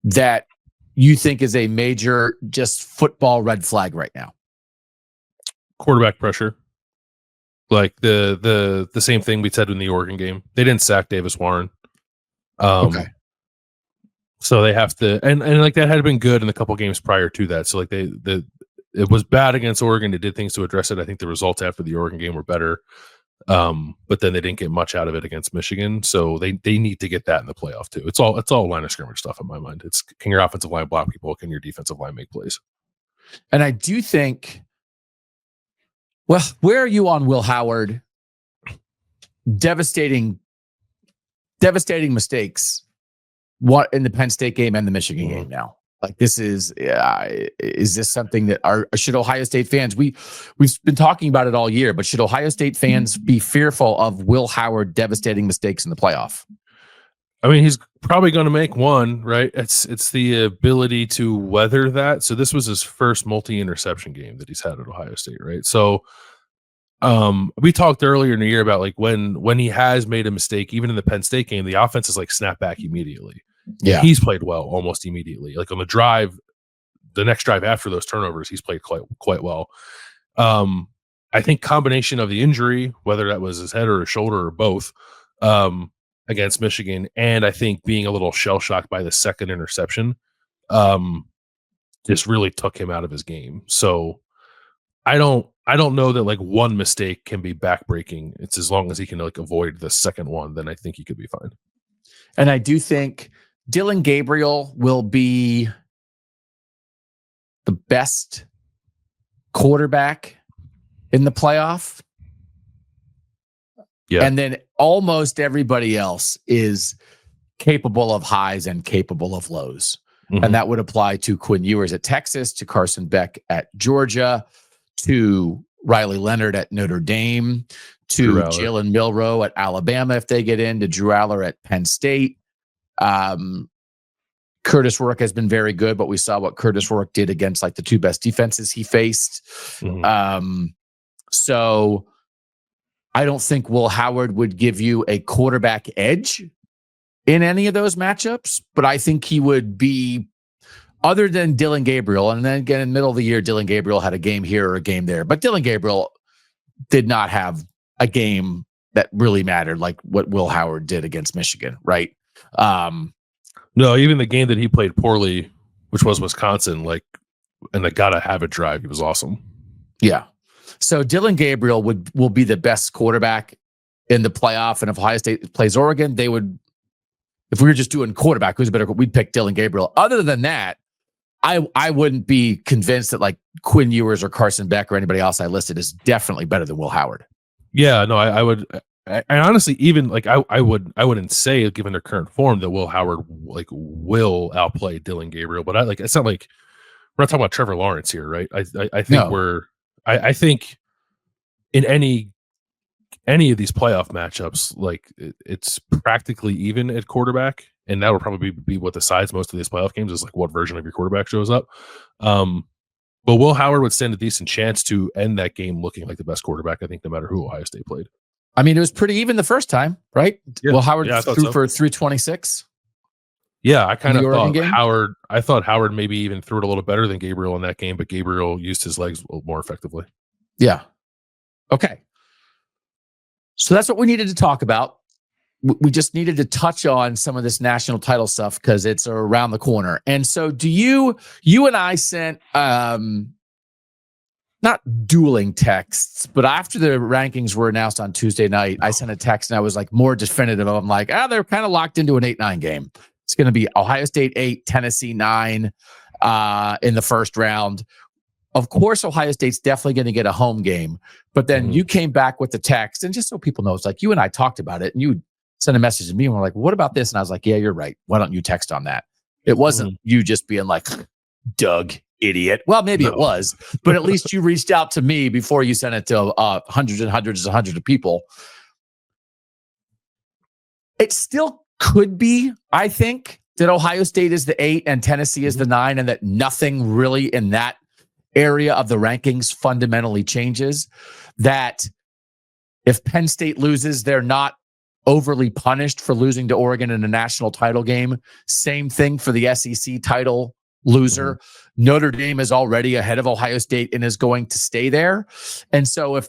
Speaker 1: that you think is a major just football red flag right now?
Speaker 2: Quarterback pressure. Like the same thing we said in the Oregon game. They didn't sack Davis Warren.
Speaker 1: Okay.
Speaker 2: So they have to, and like that had been good in the couple games prior to that. So like it was bad against Oregon. They did things to address it. I think the results after the Oregon game were better. But then they didn't get much out of it against Michigan. So they need to get that in the playoff too. It's all line of scrimmage stuff in my mind. It's, can your offensive line block people? Can your defensive line make plays?
Speaker 1: And I do think, well, where are you on Will Howard? Devastating mistakes. What in the Penn State game and the Michigan game now? Like this is this something that should Ohio State fans, we've been talking about it all year, but should Ohio State fans be fearful of Will Howard devastating mistakes in the playoff?
Speaker 2: I mean, he's probably going to make one, right? It's the ability to weather that. So this was his first multi-interception game that he's had at Ohio State, right? So we talked earlier in the year about like when he has made a mistake, even in the Penn State game, the offense is like snap back immediately.
Speaker 1: Yeah,
Speaker 2: he's played well almost immediately. Like on the drive, the next drive after those turnovers, he's played quite well. I think combination of the injury, whether that was his head or his shoulder or both, against Michigan, and I think being a little shell shocked by the second interception, just really took him out of his game. So I don't know that like one mistake can be backbreaking. It's as long as he can like avoid the second one, then I think he could be fine.
Speaker 1: And I do think Dylan Gabriel will be the best quarterback in the playoff.
Speaker 2: Yeah.
Speaker 1: And then almost everybody else is capable of highs and capable of lows. Mm-hmm. And that would apply to Quinn Ewers at Texas, to Carson Beck at Georgia, to Riley Leonard at Notre Dame, to Jalen Milroe at Alabama if they get in, to Drew Aller at Penn State. Curtis Rourke has been very good, but we saw what Curtis Rourke did against like the two best defenses he faced. Mm-hmm. So I don't think Will Howard would give you a quarterback edge in any of those matchups, but I think he would be, other than Dylan Gabriel. And then again, in the middle of the year, Dylan Gabriel had a game here or a game there, but Dylan Gabriel did not have a game that really mattered like what Will Howard did against Michigan, right?
Speaker 2: No, even the game that he played poorly, which was Wisconsin, like, and they gotta have it drive. He was awesome.
Speaker 1: Yeah. So Dylan Gabriel will be the best quarterback in the playoff. And if Ohio State plays Oregon, they would, if we were just doing quarterback, who's better, we'd pick Dylan Gabriel. Other than that, I wouldn't be convinced that like Quinn Ewers or Carson Beck or anybody else I listed is definitely better than Will Howard.
Speaker 2: Yeah, no, I would. I honestly, even like I wouldn't say, given their current form, that Will Howard like will outplay Dylan Gabriel. But it's not like we're not talking about Trevor Lawrence here, right? I think I think in any of these playoff matchups, like it's practically even at quarterback, and that will probably be what decides most of these playoff games is like what version of your quarterback shows up. But Will Howard would stand a decent chance to end that game looking like the best quarterback, I think, no matter who Ohio State played.
Speaker 1: I mean, it was pretty even the first time, right?
Speaker 2: Yeah.
Speaker 1: Will Howard threw for 326.
Speaker 2: Yeah, I kind of thought Howard. I thought Howard maybe even threw it a little better than Gabriel in that game, but Gabriel used his legs a little more effectively.
Speaker 1: Yeah. Okay. So that's what we needed to talk about. We just needed to touch on some of this national title stuff because it's around the corner. And so you and I sent not dueling texts, but after the rankings were announced on Tuesday night, I sent a text and I was like more definitive. I'm like, they're kind of locked into an 8-9 game. It's going to be Ohio State 8, Tennessee 9 in the first round. Of course, Ohio State's definitely going to get a home game. But then you came back with the text, and just so people know, it's like you and I talked about it, and you sent a message to me, and we're like, what about this? And I was like, yeah, you're right. Why don't you text on that? It wasn't you just being like, Doug, idiot. Well, maybe it was, but at least you reached out to me before you sent it to hundreds and hundreds and hundreds of people. It still could be, I think, that Ohio State is the 8 and Tennessee is the 9, and that nothing really in that area of the rankings fundamentally changes. That If Penn State loses, they're not overly punished for losing to Oregon in a national title game. Same thing for the SEC title loser. Notre Dame is already ahead of Ohio State and is going to stay there. And so if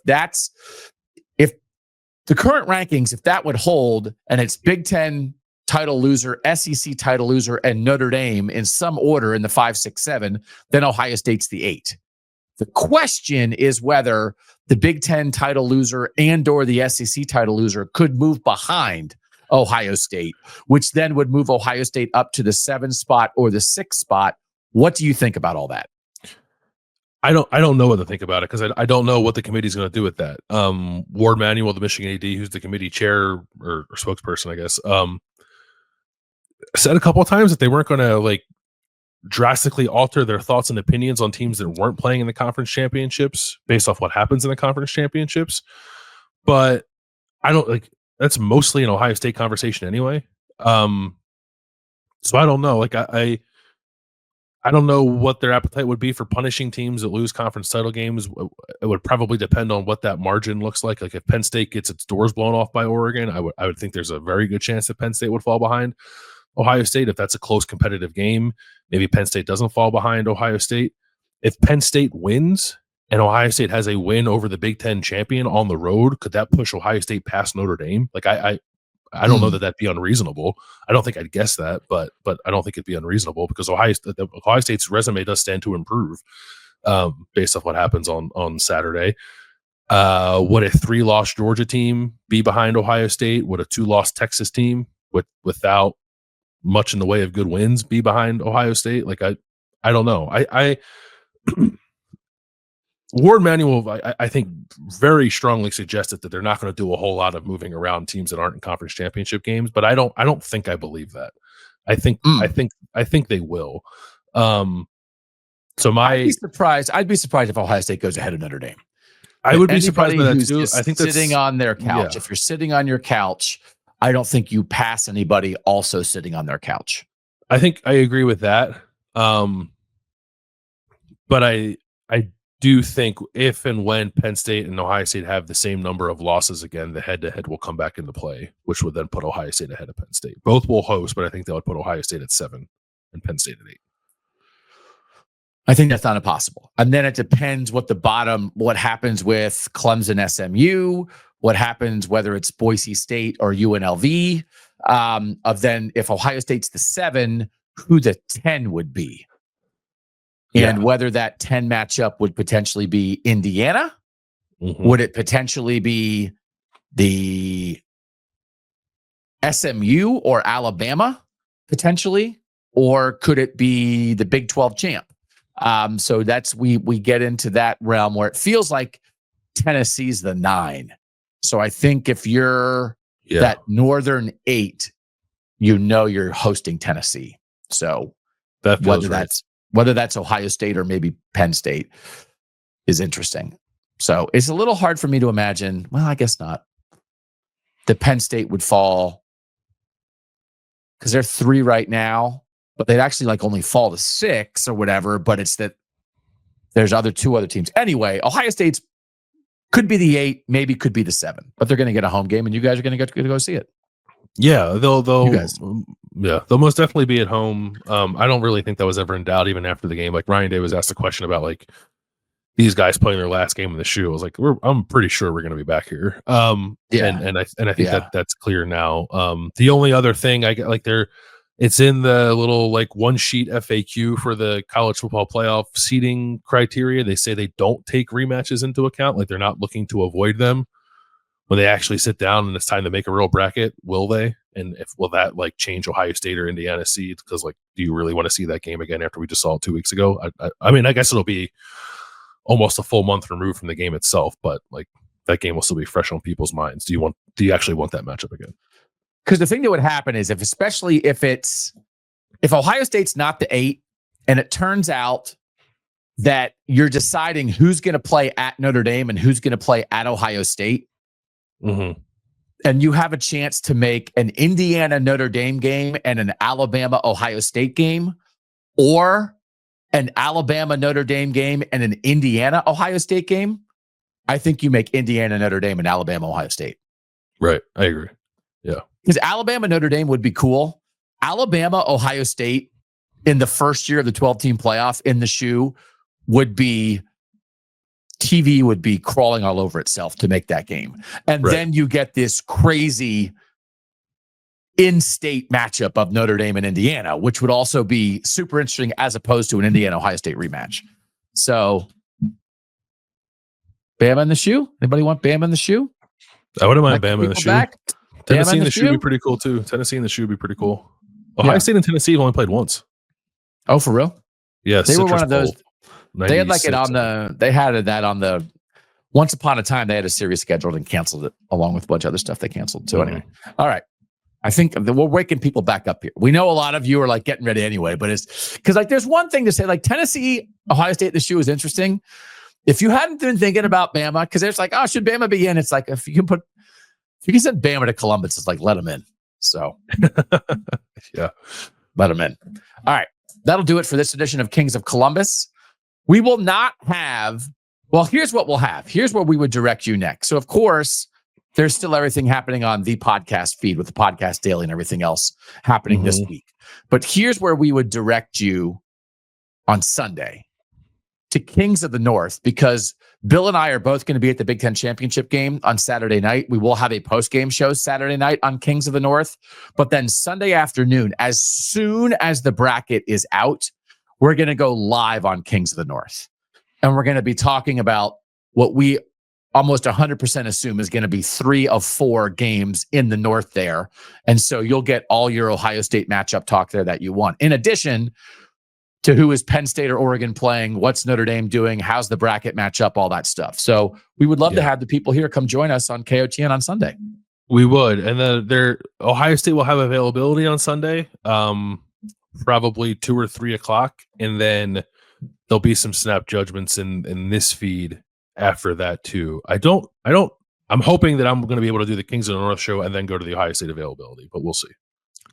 Speaker 1: the current rankings, if that would hold, and it's Big Ten title loser, SEC title loser, and Notre Dame in some order in the 5, 6, 7, then Ohio State's the 8. The question is whether the Big Ten title loser and or the SEC title loser could move behind Ohio State, which then would move Ohio State up to the 7 spot or the 6 spot. What do you think about all that?
Speaker 2: I don't know what to think about it because I don't know what the committee's going to do with that. Ward Manuel, the Michigan AD, who's the committee chair or spokesperson, I guess, said a couple of times that they weren't going to like drastically alter their thoughts and opinions on teams that weren't playing in the conference championships based off what happens in the conference championships. But I don't like that's mostly an Ohio State conversation anyway. So I don't know. Like I don't know what their appetite would be for punishing teams that lose conference title games. It would probably depend on what that margin looks like. Like if Penn State gets its doors blown off by Oregon, I would think there's a very good chance that Penn State would fall behind Ohio State. If that's a close competitive game, maybe Penn State doesn't fall behind Ohio State. If Penn State wins and Ohio State has a win over the Big Ten champion on the road, could that push Ohio State past Notre Dame? Like I don't know that that'd be unreasonable. I don't think I'd guess that, but I don't think it'd be unreasonable because Ohio State's resume does stand to improve based off what happens on Saturday. Would a 3-loss Georgia team be behind Ohio State? Would a 2-loss Texas team without much in the way of good wins be behind Ohio State? Like I don't know. I Ward Manuel, I think, very strongly suggested that they're not going to do a whole lot of moving around teams that aren't in conference championship games. But I don't think I believe that. I think they will. So I'd
Speaker 1: be surprised if Ohio State goes ahead of Notre Dame.
Speaker 2: I would be surprised by that too.
Speaker 1: I think sitting on their couch. Yeah. If you're sitting on your couch, I don't think you pass anybody also sitting on their couch.
Speaker 2: I think I agree with that. But I do think if and when Penn State and Ohio State have the same number of losses again, the head-to-head will come back into play, which would then put Ohio State ahead of Penn State. Both will host, but I think they would put Ohio State at 7 and Penn State at 8.
Speaker 1: I think that's not impossible. And then it depends what happens with Clemson, SMU, what happens, whether it's Boise State or UNLV. Of then if Ohio State's the 7, who the 10 would be. And whether that 10 matchup would potentially be Indiana. Mm-hmm. Would it potentially be the SMU or Alabama potentially? Or could it be the Big 12 champ? So that's we get into that realm where it feels like Tennessee's the 9. So I think if you're that northern 8, you're hosting Tennessee. So
Speaker 2: that feels
Speaker 1: whether that's Ohio State or maybe Penn State is interesting. So it's a little hard for me to imagine. Well, I guess not. The Penn State would fall because they're 3 right now, but they'd actually only fall to 6 or whatever. But it's that there's 2 other teams. Anyway, Ohio State's could be the 8, maybe could be the 7, but they're going to get a home game, and you guys are going to get to go see it.
Speaker 2: Yeah, they'll most definitely be at home. I don't really think that was ever in doubt, even after the game. Like Ryan Day was asked a question about these guys playing their last game in the shoe. I was like, I'm pretty sure we're going to be back here. And I think that's clear now. The only other thing I get it's in the little one sheet FAQ for the college football playoff seeding criteria. They say they don't take rematches into account. Like they're not looking to avoid them. When they actually sit down and it's time to make a real bracket, will they? And will that change Ohio State or Indiana seeds? Because do you really want to see that game again after we just saw it 2 weeks ago? I mean, I guess it'll be almost a full month removed from the game itself, but that game will still be fresh on people's minds. Do you actually want that matchup again?
Speaker 1: Because the thing that would happen is especially if Ohio State's not the 8 and it turns out that you're deciding who's going to play at Notre Dame and who's going to play at Ohio State.
Speaker 2: Mm-hmm.
Speaker 1: And you have a chance to make an Indiana Notre Dame game and an Alabama Ohio State game, or an Alabama Notre Dame game and an Indiana Ohio State game. I think you make Indiana, Notre Dame, and Alabama, Ohio State.
Speaker 2: Right. I agree. Yeah.
Speaker 1: Because Alabama, Notre Dame would be cool. Alabama, Ohio State in the first year of the 12-team playoff in the shoe would be, TV would be crawling all over itself to make that game. And then you get this crazy in-state matchup of Notre Dame and Indiana, which would also be super interesting as opposed to an Indiana-Ohio State rematch. So, Bama in the shoe? Anybody want Bama in the shoe?
Speaker 2: I wouldn't mind Bama in the shoe.
Speaker 1: Back?
Speaker 2: Tennessee in the shoe would be pretty cool too. Tennessee in the shoe would be pretty cool. Ohio State and Tennessee have only played once.
Speaker 1: Oh, for real?
Speaker 2: Yeah,
Speaker 1: they were one of those. They had like it on the. They had that on the. Once upon a time, they had a series scheduled and canceled it, along with a bunch of other stuff they canceled. So anyway, all right. I think we're waking people back up here. We know a lot of you are like getting ready anyway, but it's because like there's one thing to say, like Tennessee, Ohio State, the shoe is interesting. If you hadn't been thinking about Bama, because there's like, oh, should Bama be in? It's like if you can send Bama to Columbus, it's like let them in. So
Speaker 2: yeah,
Speaker 1: let them in. All right, that'll do it for this edition of Kings of Columbus. We will not have. Well, here's what we'll have. Here's where we would direct you next. So of course, there's still everything happening on the podcast feed with the podcast daily and everything else happening this week. But here's where we would direct you on Sunday to Kings of the North, because Bill and I are both going to be at the Big Ten Championship game on Saturday night. We will have a post-game show Saturday night on Kings of the North. But then Sunday afternoon, as soon as the bracket is out, we're going to go live on Kings of the North. And we're going to be talking about what we almost 100% assume is going to be 3 of 4 games in the North there. And so you'll get all your Ohio State matchup talk there that you want. In addition to who is Penn State or Oregon playing, what's Notre Dame doing, how's the bracket matchup, all that stuff. So we would love to have the people here come join us on KOTN on Sunday.
Speaker 2: We would. And then Ohio State will have availability on Sunday, probably 2 or 3 o'clock. And then there'll be some snap judgments in this feed after that too. I'm hoping that I'm going to be able to do the Kings of the North show and then go to the Ohio State availability, but we'll see.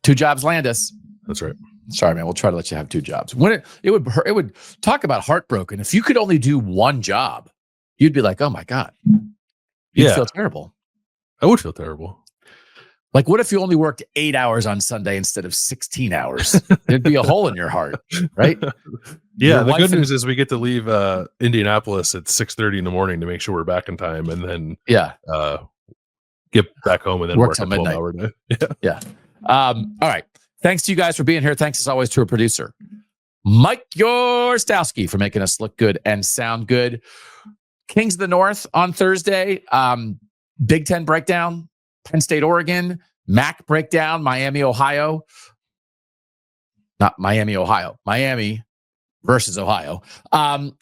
Speaker 1: 2 jobs, Landis.
Speaker 2: That's right.
Speaker 1: Sorry, man. We'll try to let you have 2 jobs. When it would talk about heartbroken. If you could only do 1 job, you'd be like, oh my God. You'd feel terrible.
Speaker 2: I would feel terrible.
Speaker 1: Like, what if you only worked 8 hours on Sunday instead of 16 hours? There'd be a hole in your heart, right?
Speaker 2: Yeah, the good news is we get to leave Indianapolis at 6:30 in the morning to make sure we're back in time, and then get back home and then work a 12-hour day.
Speaker 1: Yeah. All right. Thanks to you guys for being here. Thanks as always to our producer, Mike Yorstowski, for making us look good and sound good. Kings of the North on Thursday. Big Ten breakdown. Penn State, Oregon, MAC breakdown, Miami, Ohio. Not Miami, Ohio. Miami versus Ohio. And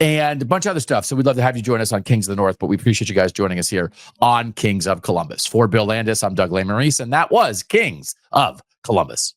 Speaker 1: a bunch of other stuff. So we'd love to have you join us on Kings of the North, but we appreciate you guys joining us here on Kings of Columbus. For Bill Landis, I'm Doug Lesmerises, and that was Kings of Columbus.